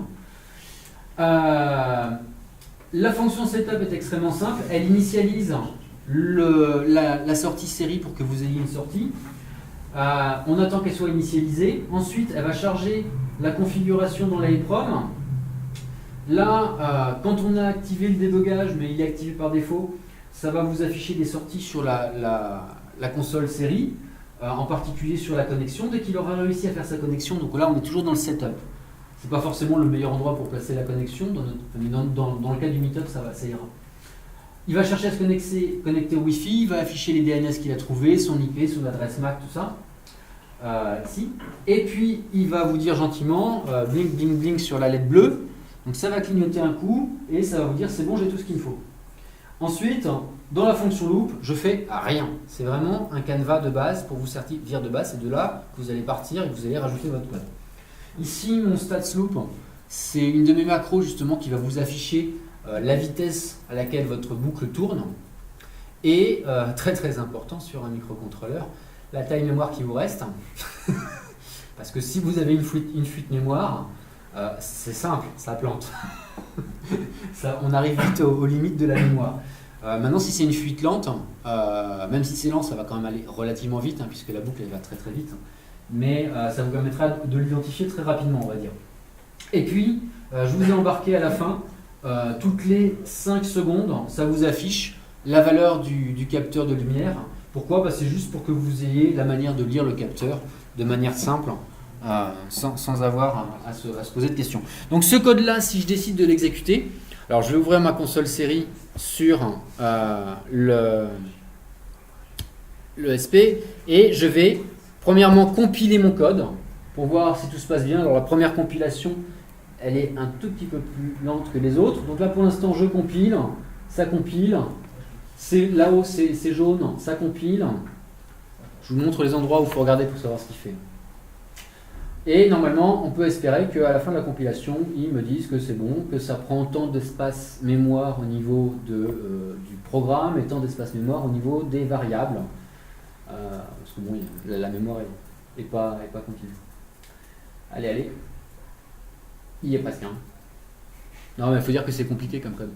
La fonction setup est extrêmement simple. Elle initialise la sortie série pour que vous ayez une sortie. On attend qu'elle soit initialisée. Ensuite, elle va charger la configuration dans la EPROM. Là, quand on a activé le débugage, mais il est activé par défaut, ça va vous afficher des sorties sur la console série, en particulier sur la connexion. Dès qu'il aura réussi à faire sa connexion, donc là on est toujours dans le setup. C'est pas forcément le meilleur endroit pour placer la connexion, mais dans le cas du meetup, ça ira. Il va chercher à se connecter au Wi-Fi, il va afficher les DNS qu'il a trouvés, son IP, son adresse MAC, tout ça. Ici. Et puis il va vous dire gentiment, blink, blink, blink sur la LED bleue. Donc ça va clignoter un coup et ça va vous dire c'est bon, j'ai tout ce qu'il me faut. Ensuite, dans la fonction loop, je fais rien. C'est vraiment un canevas de base pour vous servir de base. C'est de là que vous allez partir et que vous allez rajouter votre code. Ici, mon stats loop, c'est une de mes macros justement qui va vous afficher la vitesse à laquelle votre boucle tourne. Et très très important sur un microcontrôleur, la taille mémoire qui vous reste. Parce que si vous avez une fuite mémoire, c'est simple, ça plante. On arrive vite aux limites de la mémoire. Maintenant, si c'est une fuite lente, même si c'est lent, ça va quand même aller relativement vite, puisque la boucle elle va très très vite. Mais ça vous permettra de l'identifier très rapidement, on va dire. Et puis, je vous ai embarqué à la fin, toutes les 5 secondes, ça vous affiche la valeur du capteur de lumière. Pourquoi ? C'est juste pour que vous ayez la manière de lire le capteur de manière simple. Sans avoir à se poser de questions. Donc ce code-là, si je décide de l'exécuter, alors je vais ouvrir ma console série sur le SP et je vais premièrement compiler mon code pour voir si tout se passe bien. Alors la première compilation, elle est un tout petit peu plus lente que les autres. Donc là pour l'instant je compile, ça compile. Là-haut c'est jaune, ça compile. Je vous montre les endroits où il faut regarder pour savoir ce qu'il fait. Et normalement, on peut espérer qu'à la fin de la compilation, ils me disent que c'est bon, que ça prend tant d'espace mémoire au niveau du programme et tant d'espace mémoire au niveau des variables. Parce que bon, la mémoire n'est pas continue. Allez. Il y est presque. Non, mais il faut dire que c'est compliqué comme code.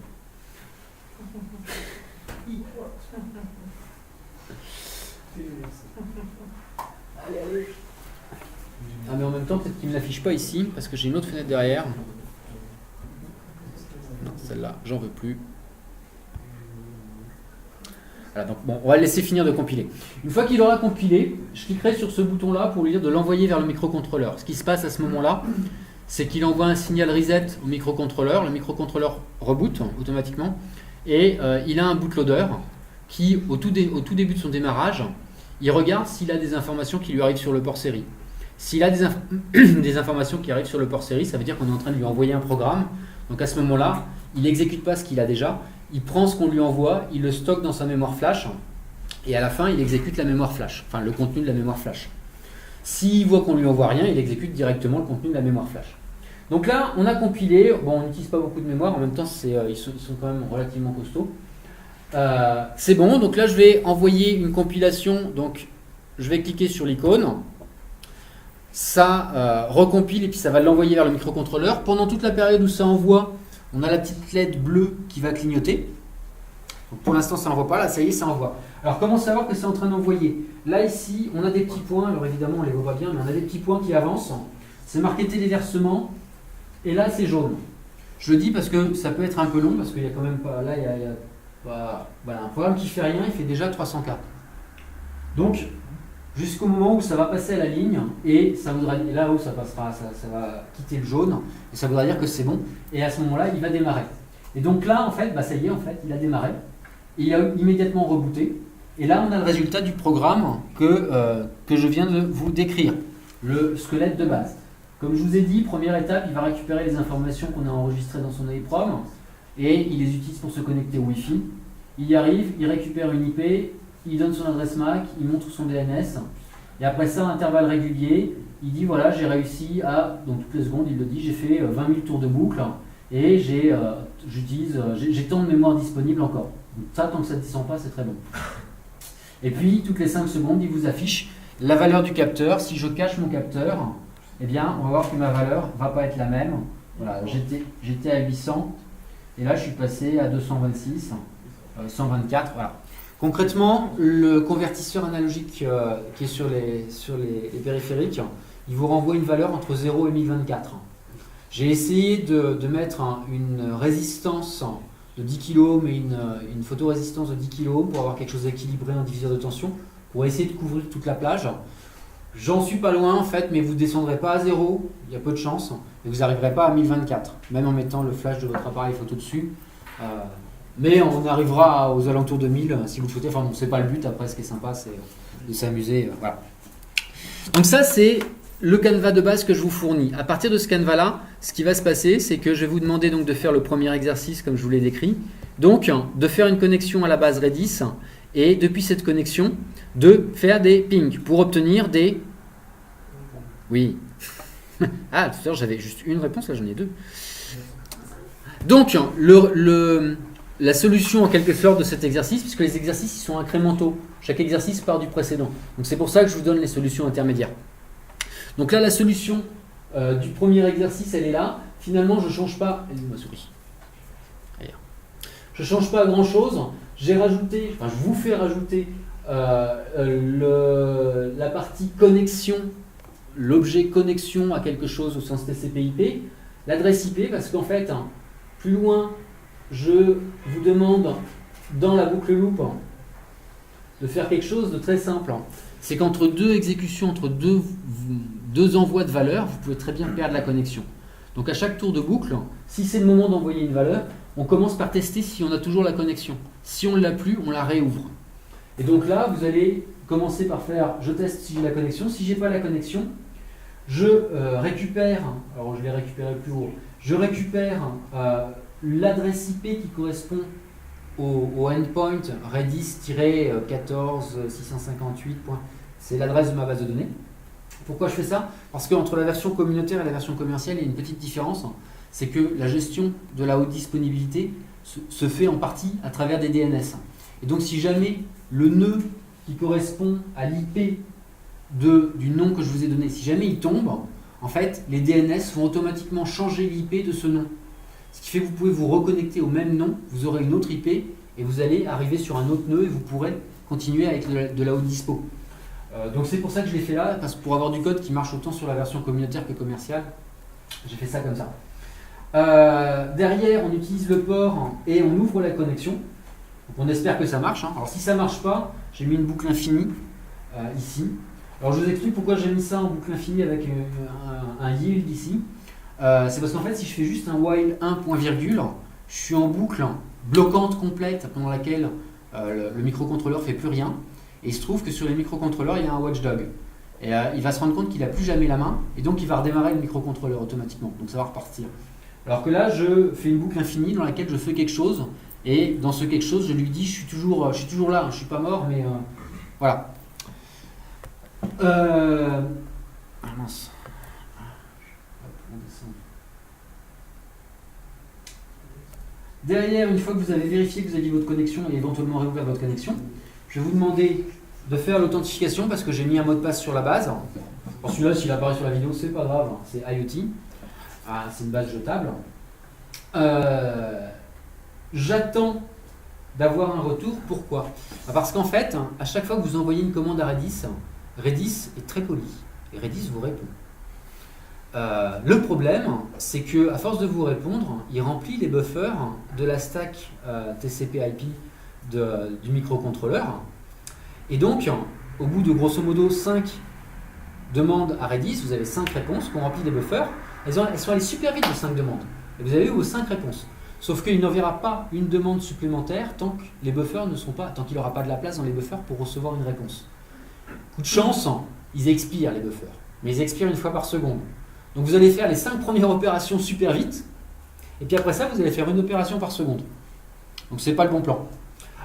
Allez. Ah mais en même temps peut-être qu'il ne l'affiche pas ici parce que j'ai une autre fenêtre derrière. Non, celle-là, j'en veux plus. Voilà, donc bon, on va le laisser finir de compiler. Une fois qu'il aura compilé, je cliquerai sur ce bouton-là pour lui dire de l'envoyer vers le microcontrôleur. Ce qui se passe à ce moment-là, c'est qu'il envoie un signal reset au microcontrôleur. Le microcontrôleur reboot automatiquement et il a un bootloader qui, au tout début de son démarrage, il regarde s'il a des informations qui lui arrivent sur le port série. S'il a des informations qui arrivent sur le port série, ça veut dire qu'on est en train de lui envoyer un programme. Donc à ce moment-là, il n'exécute pas ce qu'il a déjà. Il prend ce qu'on lui envoie, il le stocke dans sa mémoire flash et à la fin, il exécute la mémoire flash, enfin le contenu de la mémoire flash. S'il voit qu'on lui envoie rien, il exécute directement le contenu de la mémoire flash. Donc là, on a compilé. Bon, on n'utilise pas beaucoup de mémoire, en même temps, ils sont quand même relativement costauds. C'est bon, donc là, je vais envoyer une compilation. Donc, je vais cliquer sur l'icône. Ça recompile et puis ça va l'envoyer vers le microcontrôleur. Pendant toute la période où ça envoie, on a la petite LED bleue qui va clignoter. Donc pour l'instant, ça n'envoie pas. Là, ça y est, ça envoie. Alors, comment savoir que c'est en train d'envoyer? Là, ici, on a des petits points. Alors, évidemment, on ne les voit pas bien, mais on a des petits points qui avancent. C'est marqué téléversement. Et là, c'est jaune. Je le dis parce que ça peut être un peu long, parce qu'il y a quand même pas... Là, il y a voilà, un programme qui fait rien, il fait déjà 300K. Donc, jusqu'au moment où ça va passer à la ligne, et ça voudra dire, là où ça passera, ça va quitter le jaune, et ça voudra dire que c'est bon, et à ce moment-là, il va démarrer. Et donc là, en fait, ça y est, en fait, il a démarré, et il a immédiatement rebooté, et là, on a le résultat du programme que je viens de vous décrire, le squelette de base. Comme je vous ai dit, première étape, il va récupérer les informations qu'on a enregistrées dans son EEPROM, et il les utilise pour se connecter au Wi-Fi. Il y arrive, il récupère une IP, il donne son adresse MAC, il montre son DNS, et après ça, à intervalles réguliers, il dit voilà, j'ai réussi à, donc toutes les secondes, il le dit, j'ai fait 20 000 tours de boucle, et j'ai tant de mémoire disponible encore. Donc ça, tant que ça ne descend pas, c'est très bon. Et puis, toutes les 5 secondes, il vous affiche la valeur du capteur. Si je cache mon capteur, eh bien, on va voir que ma valeur ne va pas être la même. Voilà, j'étais à 800, et là, je suis passé à 226, 124, voilà. Concrètement, le convertisseur analogique qui est sur les périphériques, il vous renvoie une valeur entre 0 et 1024. J'ai essayé de mettre une résistance de 10 kΩ et une photorésistance de 10 kΩ pour avoir quelque chose d'équilibré en diviseur de tension, pour essayer de couvrir toute la plage. J'en suis pas loin en fait, mais vous ne descendrez pas à 0, il y a peu de chance, et vous n'arriverez pas à 1024, même en mettant le flash de votre appareil photo dessus. Mais on arrivera aux alentours de 1000 si vous le souhaitez. Enfin bon, c'est pas le but, après ce qui est sympa c'est de s'amuser. Voilà. Donc ça c'est le canevas de base que je vous fournis. À partir de ce canevas là, ce qui va se passer, c'est que je vais vous demander donc de faire le premier exercice comme je vous l'ai décrit. Donc de faire une connexion à la base Redis et depuis cette connexion de faire des pings pour obtenir des... Oui. Ah, tout à l'heure j'avais juste une réponse, là j'en ai deux. Donc la solution en quelque sorte de cet exercice, puisque les exercices ils sont incrémentaux, chaque exercice part du précédent. Donc c'est pour ça que je vous donne les solutions intermédiaires. Donc là la solution du premier exercice elle est là. Finalement je ne change pas. Ma souris. Je ne change pas grand chose. J'ai rajouté, enfin je vous fais rajouter la partie connexion, l'objet connexion à quelque chose au sens TCP/IP, l'adresse IP parce qu'en fait plus loin je vous demande dans la boucle loop de faire quelque chose de très simple. C'est qu'entre deux exécutions, entre deux envois de valeurs, vous pouvez très bien perdre la connexion. Donc à chaque tour de boucle, si c'est le moment d'envoyer une valeur, on commence par tester si on a toujours la connexion. Si on ne l'a plus, on la réouvre. Et donc là, vous allez commencer par faire, je teste si j'ai la connexion. Si je n'ai pas la connexion, je récupère, alors je vais récupérer plus haut, je récupère l'adresse IP qui correspond au endpoint redis-14.658. C'est l'adresse de ma base de données. Pourquoi je fais ça? Parce qu'entre la version communautaire et la version commerciale, il y a une petite différence. C'est que la gestion de la haute disponibilité se fait en partie à travers des DNS. Et donc si jamais le nœud qui correspond à l'IP du nom que je vous ai donné, si jamais il tombe, en fait, les DNS vont automatiquement changer l'IP de ce nom. Ce qui fait que vous pouvez vous reconnecter au même nom, vous aurez une autre IP et vous allez arriver sur un autre nœud et vous pourrez continuer avec de la haute dispo. Donc c'est pour ça que je l'ai fait là, parce que pour avoir du code qui marche autant sur la version communautaire que commerciale, j'ai fait ça comme ça. Derrière, on utilise le port et on ouvre la connexion. Donc on espère que ça marche. Alors si ça ne marche pas, j'ai mis une boucle infinie ici. Alors je vous explique pourquoi j'ai mis ça en boucle infinie avec un yield ici. C'est parce qu'en fait, si je fais juste un while 1 point virgule, je suis en boucle bloquante complète pendant laquelle le microcontrôleur ne fait plus rien. Et il se trouve que sur les microcontrôleurs, il y a un watchdog. Et il va se rendre compte qu'il n'a plus jamais la main, et donc il va redémarrer le microcontrôleur automatiquement. Donc ça va repartir. Alors que là, je fais une boucle infinie dans laquelle je fais quelque chose, et dans ce quelque chose, je lui dis, je suis toujours là, je ne suis pas mort, mais voilà. Ah mince. On descend. Derrière, une fois que vous avez vérifié que vous aviez votre connexion et éventuellement réouvert votre connexion, je vais vous demander de faire l'authentification parce que j'ai mis un mot de passe sur la base. Alors celui-là, s'il apparaît sur la vidéo, c'est pas grave, c'est IoT. C'est une base jetable. J'attends d'avoir un retour. Pourquoi? Parce qu'en fait, à chaque fois que vous envoyez une commande à Redis, Redis est très poli et Redis vous répond. Le problème, c'est que à force de vous répondre, il remplit les buffers de la stack TCP/IP du microcontrôleur. Et donc, au bout de grosso modo 5 demandes à Redis, vous avez 5 réponses qui ont rempli des buffers. Elles sont allées super vite, les 5 demandes. Et vous avez eu vos 5 réponses. Sauf qu'il n'enverra pas une demande supplémentaire tant que les buffers ne sont pas, tant qu'il n'aura pas de la place dans les buffers pour recevoir une réponse. Coup de chance, ils expirent les buffers. Mais ils expirent une fois par seconde. Donc vous allez faire les 5 premières opérations super vite. Et puis après ça, vous allez faire une opération par seconde. Donc c'est pas le bon plan.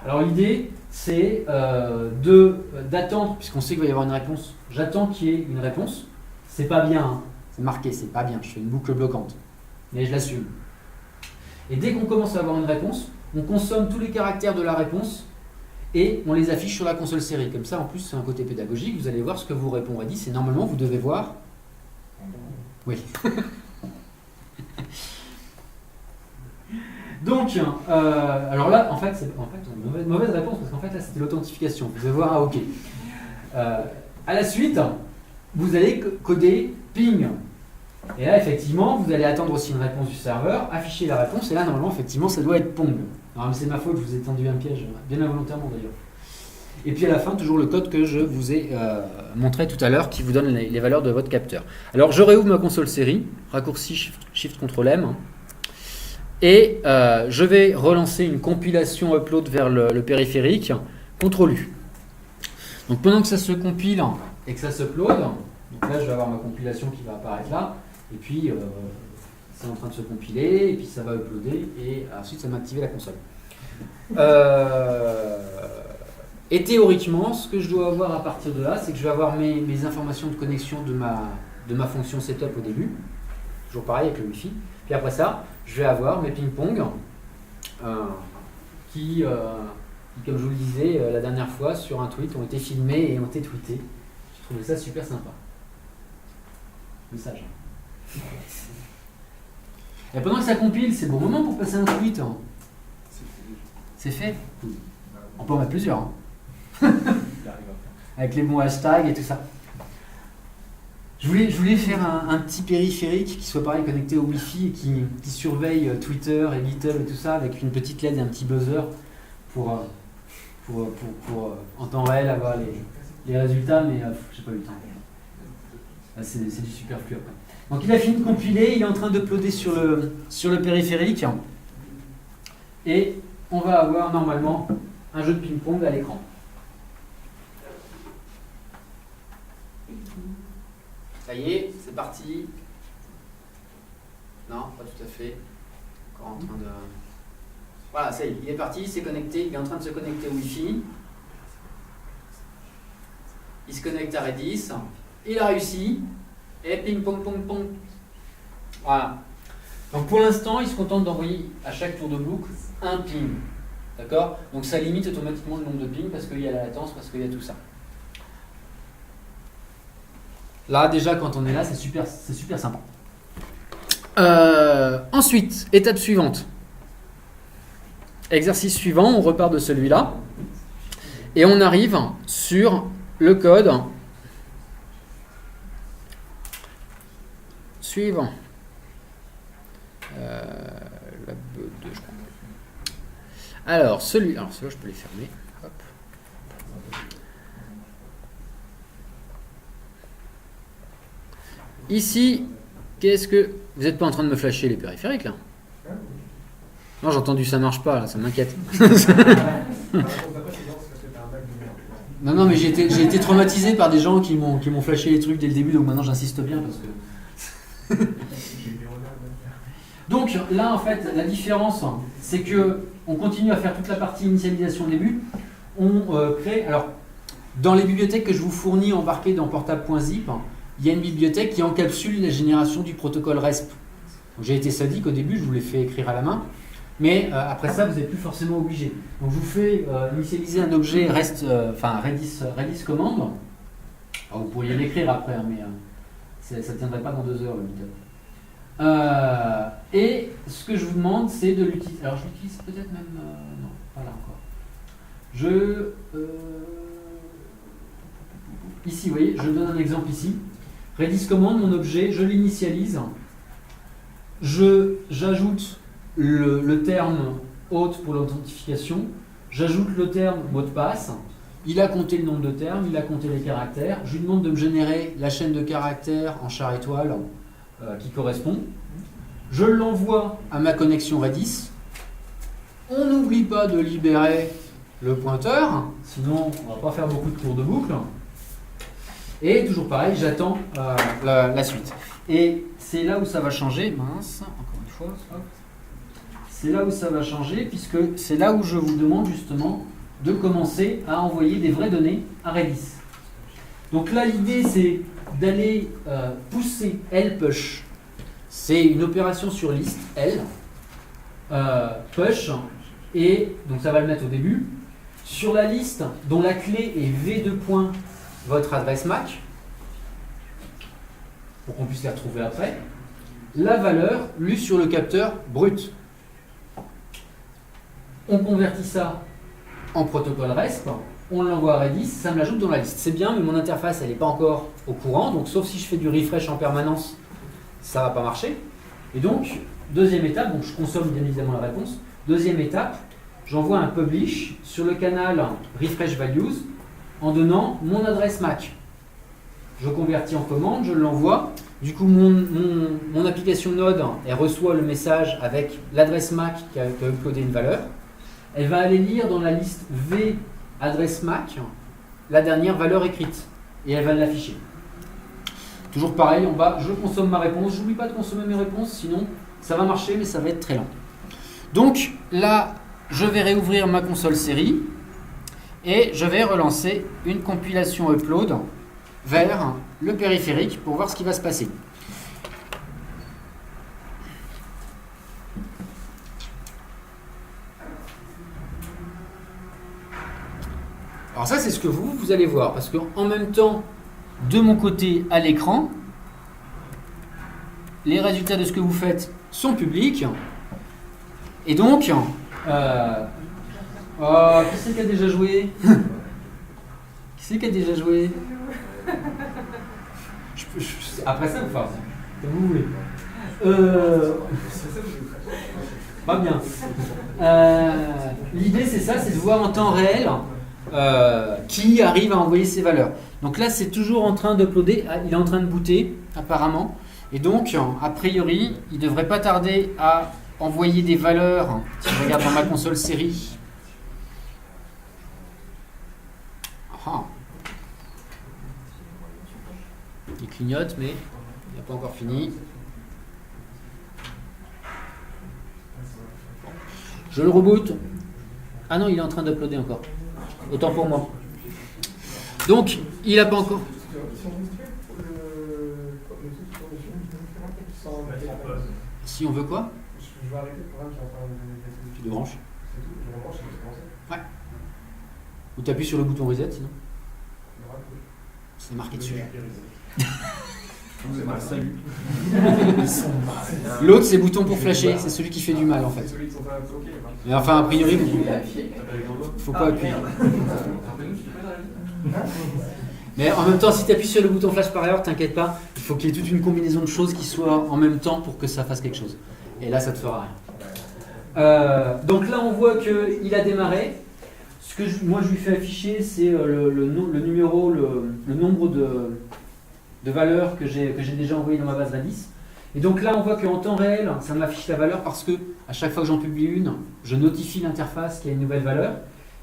Alors l'idée, c'est d'attendre, puisqu'on sait qu'il va y avoir une réponse. J'attends qu'il y ait une réponse. C'est pas bien, hein. C'est marqué, c'est pas bien. Je fais une boucle bloquante. Mais je l'assume. Et dès qu'on commence à avoir une réponse, on consomme tous les caractères de la réponse et on les affiche sur la console série. Comme ça, en plus, c'est un côté pédagogique. Vous allez voir ce que vous répond Redis. Et normalement, vous devez voir. Oui. Donc, alors là, en fait, c'est une mauvaise réponse parce qu'en fait, là, c'était l'authentification. Vous devez voir à OK. À la suite, vous allez coder ping. Et là, effectivement, vous allez attendre aussi une réponse du serveur, afficher la réponse, et là, normalement, effectivement, ça doit être pong. Alors, c'est ma faute, je vous ai tendu un piège, bien involontairement d'ailleurs. Et puis à la fin, toujours le code que je vous ai montré tout à l'heure qui vous donne les valeurs de votre capteur. Alors, je réouvre ma console série, raccourci Shift-Ctrl-M, et je vais relancer une compilation upload vers le périphérique, CTRL-U. Donc, pendant que ça se compile et que ça s'upload, donc là, je vais avoir ma compilation qui va apparaître là, et puis c'est en train de se compiler, et puis ça va uploader, et ensuite ça va activer la console. Et théoriquement, ce que je dois avoir à partir de là, c'est que je vais avoir mes informations de connexion de ma fonction setup au début, toujours pareil avec le Wi-Fi, puis après ça, je vais avoir mes ping-pong qui, comme je vous le disais la dernière fois, sur un tweet, ont été filmés et ont été tweetés. Je trouvais ça super sympa. Message. Et pendant que ça compile, c'est le bon moment pour passer un tweet. C'est fait. On peut en mettre plusieurs. Avec les bons hashtags et tout ça. Je voulais faire un petit périphérique qui soit pareil connecté au Wi-Fi et qui surveille Twitter et GitHub et tout ça avec une petite LED et un petit buzzer pour en temps réel avoir les résultats, mais j'ai pas eu le temps. C'est du superflu après. Donc il a fini de compiler, il est en train d'uploader sur le périphérique et on va avoir normalement un jeu de ping-pong à l'écran. Ça y est, c'est parti. Non, pas tout à fait. Encore en train de... Voilà, ça y est, il est parti, c'est connecté, il est en train de se connecter au Wi-Fi. Il se connecte à Redis. Il a réussi. Et ping pong pong pong. Voilà. Donc pour l'instant, il se contente d'envoyer à chaque tour de boucle un ping. D'accord? Donc ça limite automatiquement le nombre de pings parce qu'il y a la latence, parce qu'il y a tout ça. Là, déjà, quand on est là, c'est super sympa. Ensuite, étape suivante. Exercice suivant, on repart de celui-là. Et on arrive sur le code Suivant. La B2, je crois. Alors, celui-là, je peux les fermer. Hop. Ici, qu'est-ce que... Vous n'êtes pas en train de me flasher les périphériques, là? Non, j'ai entendu ça marche pas, là, ça m'inquiète. Non, mais j'ai été traumatisé par des gens qui m'ont flashé les trucs dès le début, donc maintenant j'insiste bien parce que... Donc là, en fait, la différence, c'est que on continue à faire toute la partie initialisation au début. On crée... Alors, dans les bibliothèques que je vous fournis embarquées dans portable.zip, il y a une bibliothèque qui encapsule la génération du protocole RESP. J'ai été sadique au début, je vous l'ai fait écrire à la main. Mais après ça, vous n'êtes plus forcément obligé. Donc je vous fais initialiser un objet Redis commande. Alors, vous pourriez l'écrire après, hein, mais ça ne tiendrait pas dans 2 heures le meetup. Et ce que je vous demande, c'est de l'utiliser. Alors je l'utilise peut-être même... non, pas là encore. Ici, vous voyez, je donne un exemple ici. Redis commande, mon objet, je l'initialise. J'ajoute le terme hôte pour l'authentification, j'ajoute le terme mot de passe, il a compté le nombre de termes, il a compté les caractères, je lui demande de me générer la chaîne de caractères en char étoile qui correspond, je l'envoie à ma connexion Redis, on n'oublie pas de libérer le pointeur, sinon on ne va pas faire beaucoup de tours de boucle, et toujours pareil, j'attends la suite. Et c'est là où ça va changer, mince, encore une fois, hop. C'est là où ça va changer, puisque c'est là où je vous demande justement de commencer à envoyer des vraies données à Redis. Donc là, l'idée, c'est d'aller pousser L-push. C'est une opération sur liste, L, push, et donc ça va le mettre au début. Sur la liste dont la clé est V2. Votre adresse MAC, pour qu'on puisse les retrouver après, la valeur lue sur le capteur brut. On convertit ça en protocole RESP, on l'envoie à Redis, ça me l'ajoute dans la liste. C'est bien, mais mon interface, elle n'est pas encore au courant, donc sauf si je fais du refresh en permanence, ça ne va pas marcher. Et donc, deuxième étape, donc je consomme bien évidemment la réponse. Deuxième étape, j'envoie un publish sur le canal refresh values en donnant mon adresse MAC. Je convertis en commande, je l'envoie. Du coup, mon application Node, elle reçoit le message avec l'adresse MAC qui a uploadé une valeur. Elle va aller lire dans la liste V adresse MAC la dernière valeur écrite et elle va l'afficher. Toujours pareil, en bas, je consomme ma réponse. Je n'oublie pas de consommer mes réponses, sinon ça va marcher, mais ça va être très lent. Donc là, je vais réouvrir ma console série et je vais relancer une compilation upload vers le périphérique pour voir ce qui va se passer. Alors ça, c'est ce que vous allez voir, parce qu'en même temps, de mon côté à l'écran, les résultats de ce que vous faites sont publics. Et donc, qui c'est qui a déjà joué? Qui c'est qui a déjà joué? Après ça, vous faites comme vous voulez. Pas bien. L'idée, c'est ça, c'est de voir en temps réel qui arrive à envoyer ses valeurs. Donc là, c'est toujours en train d'uploader. Il est en train de booter, apparemment. Et donc, a priori, il ne devrait pas tarder à envoyer des valeurs. Si je regarde dans ma console série. Il clignote, mais il n'a pas encore fini. Je le reboot. Ah non, il est en train d'uploader encore. Autant pour moi. Donc, il n'a pas encore... Si on veut quoi? Je vais arrêter le programme qui est en train de... Tu débranches. C'est tout, je rebranche et je commence. Ouais. Ou tu appuies sur le bouton reset, sinon. C'est marqué dessus. Salut. L'autre, c'est bouton pour flasher. C'est celui qui fait du mal, en fait. C'est celui qui sont pas bloqués. Mais enfin, a priori, il ne faut pas appuyer. Mais en même temps, si tu appuies sur le bouton flash par ailleurs, t'inquiète pas, il faut qu'il y ait toute une combinaison de choses qui soient en même temps pour que ça fasse quelque chose. Et là, ça te fera rien. Donc là, on voit qu'il a démarré. Ce que moi, je lui fais afficher, c'est le numéro, le nombre de valeurs que j'ai déjà envoyées dans ma base Redis. Et donc là, on voit qu'en temps réel, ça m'affiche la valeur parce que à chaque fois que j'en publie une, je notifie l'interface qu'il y a une nouvelle valeur.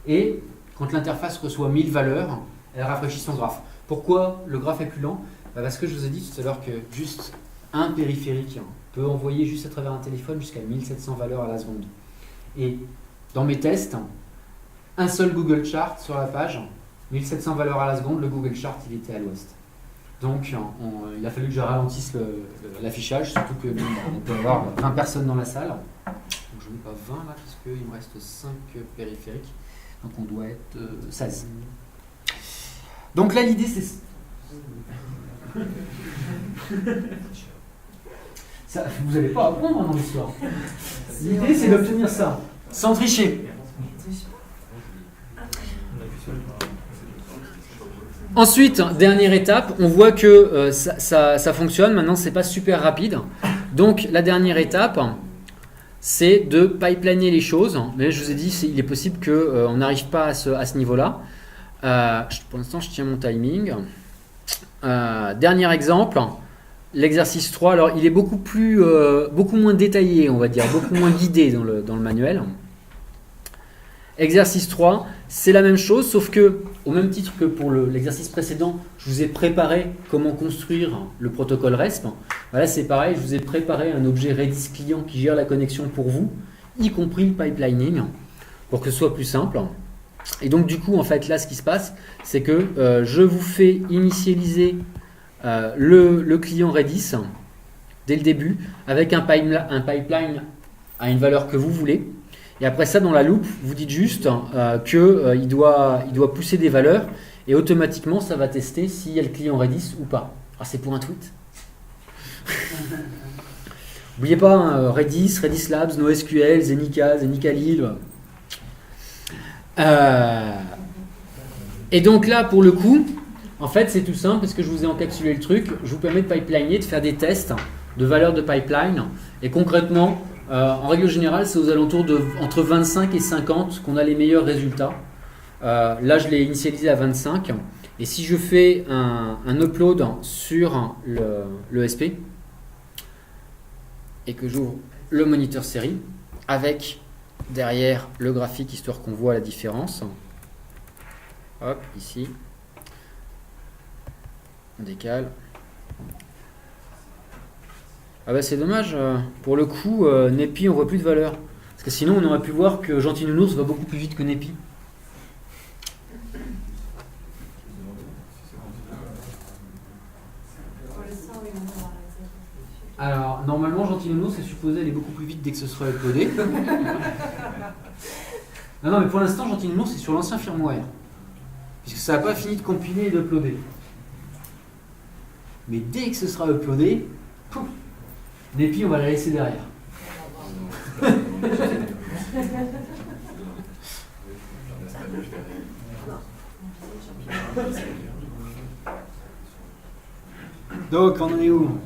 Et quand l'interface reçoit 1000 valeurs, elle rafraîchit son graphe. Pourquoi le graphe est plus lent? Parce que je vous ai dit tout à l'heure que juste un périphérique peut envoyer juste à travers un téléphone jusqu'à 1700 valeurs à la seconde. Et dans mes tests, un seul Google Chart sur la page, 1700 valeurs à la seconde, le Google Chart il était à l'ouest. Donc il a fallu que je ralentisse l'affichage, surtout qu'on peut avoir 20 personnes dans la salle. Donc je n'ai pas 20 là, puisqu'il me reste 5 périphériques. Donc on doit être 16. Donc là l'idée c'est... Ça, vous n'allez pas apprendre dans l'histoire. L'idée c'est d'obtenir ça, sans tricher. Ensuite, dernière étape, on voit que ça fonctionne. Maintenant, c'est pas super rapide. Donc, la dernière étape, c'est de pipeliner les choses. Mais je vous ai dit, il est possible qu'on n'arrive pas à ce niveau-là. Pour l'instant, je tiens mon timing. Dernier exemple, l'exercice 3. Alors, il est beaucoup moins détaillé, on va dire, beaucoup moins guidé dans le manuel. Exercice 3, c'est la même chose, sauf que, au même titre que pour l'exercice précédent, je vous ai préparé comment construire le protocole RESP. Voilà, c'est pareil, je vous ai préparé un objet Redis client qui gère la connexion pour vous, y compris le pipelining, pour que ce soit plus simple. Et donc, du coup, en fait, là, ce qui se passe, c'est que je vous fais initialiser le client Redis dès le début, avec un pipeline à une valeur que vous voulez. Et après ça, dans la loupe, vous dites juste qu'il doit pousser des valeurs et automatiquement, ça va tester s'il y a le client Redis ou pas. Ah, c'est pour un tweet. N'oubliez pas, Redis, Redis Labs, NoSQL, Zenica Lib. Et donc là, pour le coup, en fait, c'est tout simple parce que je vous ai encapsulé le truc. Je vous permets de pipeliner, de faire des tests de valeurs de pipeline. Et concrètement, en règle générale, c'est aux alentours de entre 25 et 50 qu'on a les meilleurs résultats. Là, je l'ai initialisé à 25. Et si je fais un upload sur l'ESP et que j'ouvre le moniteur série avec derrière le graphique histoire qu'on voit la différence. Hop, ici. On décale. Ah bah c'est dommage, pour le coup, Nepi on voit plus de valeur. Parce que sinon on aurait pu voir que Gentil Nounours va beaucoup plus vite que Nepi. Alors normalement Gentil Nounours est supposé aller beaucoup plus vite dès que ce sera uploadé. Non mais pour l'instant Gentil Nounours est sur l'ancien firmware. Puisque ça n'a pas fini de compiler et d'uploader. Mais dès que ce sera uploadé, pouf, Nepi, on va la laisser derrière. Donc, on en est où?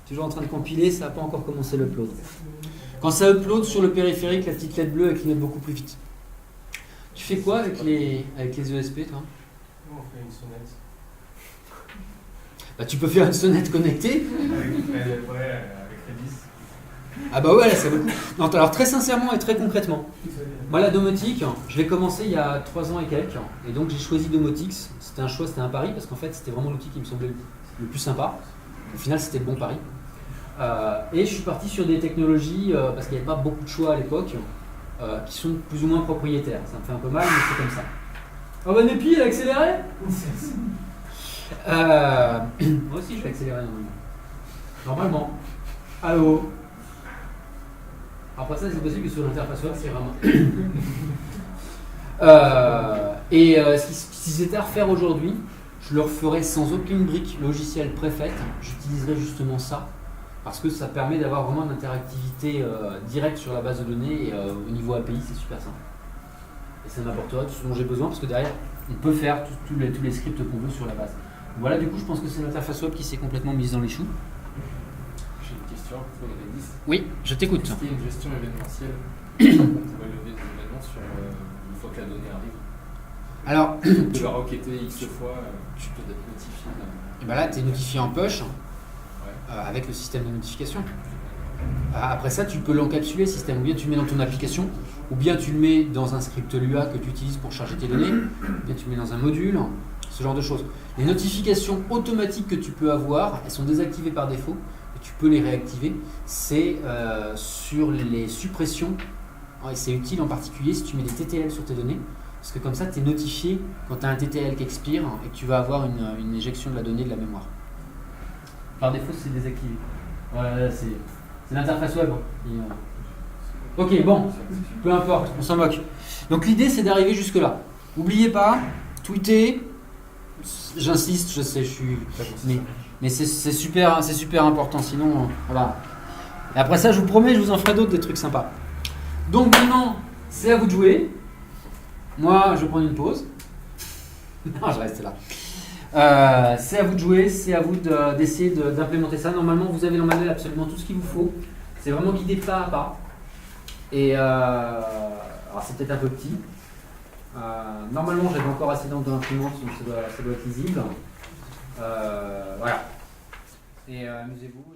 Toujours en train de compiler, ça n'a pas encore commencé l'upload. Quand ça upload sur le périphérique, la petite LED bleue, elle clignote beaucoup plus vite. Tu fais quoi avec les ESP, toi? On fait une sonnette. Bah, tu peux faire une sonnette connectée. Avec Redis. Ah bah ouais, là, c'est beaucoup. Non, alors très sincèrement et très concrètement, moi la domotique, je l'ai commencé il y a 3 ans et quelques, et donc j'ai choisi Domotix. C'était un choix, c'était un pari, parce qu'en fait c'était vraiment l'outil qui me semblait le plus sympa. Au final c'était le bon pari. Et je suis parti sur des technologies, parce qu'il n'y avait pas beaucoup de choix à l'époque, qui sont plus ou moins propriétaires. Ça me fait un peu mal, mais c'est comme ça. Oh bah Nepi, il a accéléré. Moi aussi je vais accélérer normalement. Allô. Après ça c'est possible que sur l'interface web c'est vraiment... si c'était à refaire aujourd'hui, je le referais sans aucune brique logicielle préfaite. J'utiliserais justement ça parce que ça permet d'avoir vraiment une interactivité directe sur la base de données et au niveau API c'est super simple. Et ça m'apportera tout ce dont j'ai besoin parce que derrière on peut faire tous les scripts qu'on veut sur la base. Voilà, du coup, je pense que c'est l'interface web qui s'est complètement mise dans les choux. J'ai une question pour Redis. Oui, je t'écoute. Est-ce qu'il y a une gestion événementielle qu'on pourrait lever des événements sur une fois que la donnée arrive? Alors, Tu vas requêter X fois, tu peux être notifié. et ben là, tu es notifié en push Ouais. avec le système de notification. Après ça, tu peux l'encapsuler, le système. Ou bien tu le mets dans ton application, ou bien tu le mets dans un script Lua que tu utilises pour charger tes données, ou bien tu le mets dans un module, ce genre de choses. Les notifications automatiques que tu peux avoir, elles sont désactivées par défaut, et tu peux les réactiver. C'est sur les suppressions, et c'est utile en particulier si tu mets des TTL sur tes données, parce que comme ça, tu es notifié quand tu as un TTL qui expire et que tu vas avoir une éjection de la donnée de la mémoire. Par défaut, c'est désactivé. Voilà, c'est l'interface web. Ok, bon, peu importe, on s'en moque. Donc l'idée, c'est d'arriver jusque-là. N'oubliez pas, tweeter, j'insiste, je sais, mais c'est super important, sinon, voilà. Et après ça, je vous promets, je vous en ferai d'autres, des trucs sympas. Donc maintenant, c'est à vous de jouer. Moi, je vais prendre une pause. Non, je reste là. C'est à vous de jouer, c'est à vous d'essayer d'implémenter ça. Normalement, vous avez dans le manuel absolument tout ce qu'il vous faut. C'est vraiment guidé pas à pas. Et alors c'est peut-être un peu petit. Normalement, j'avais encore assez d'encre dans l'imprimante, donc ça doit être lisible. Voilà. Et amusez-vous.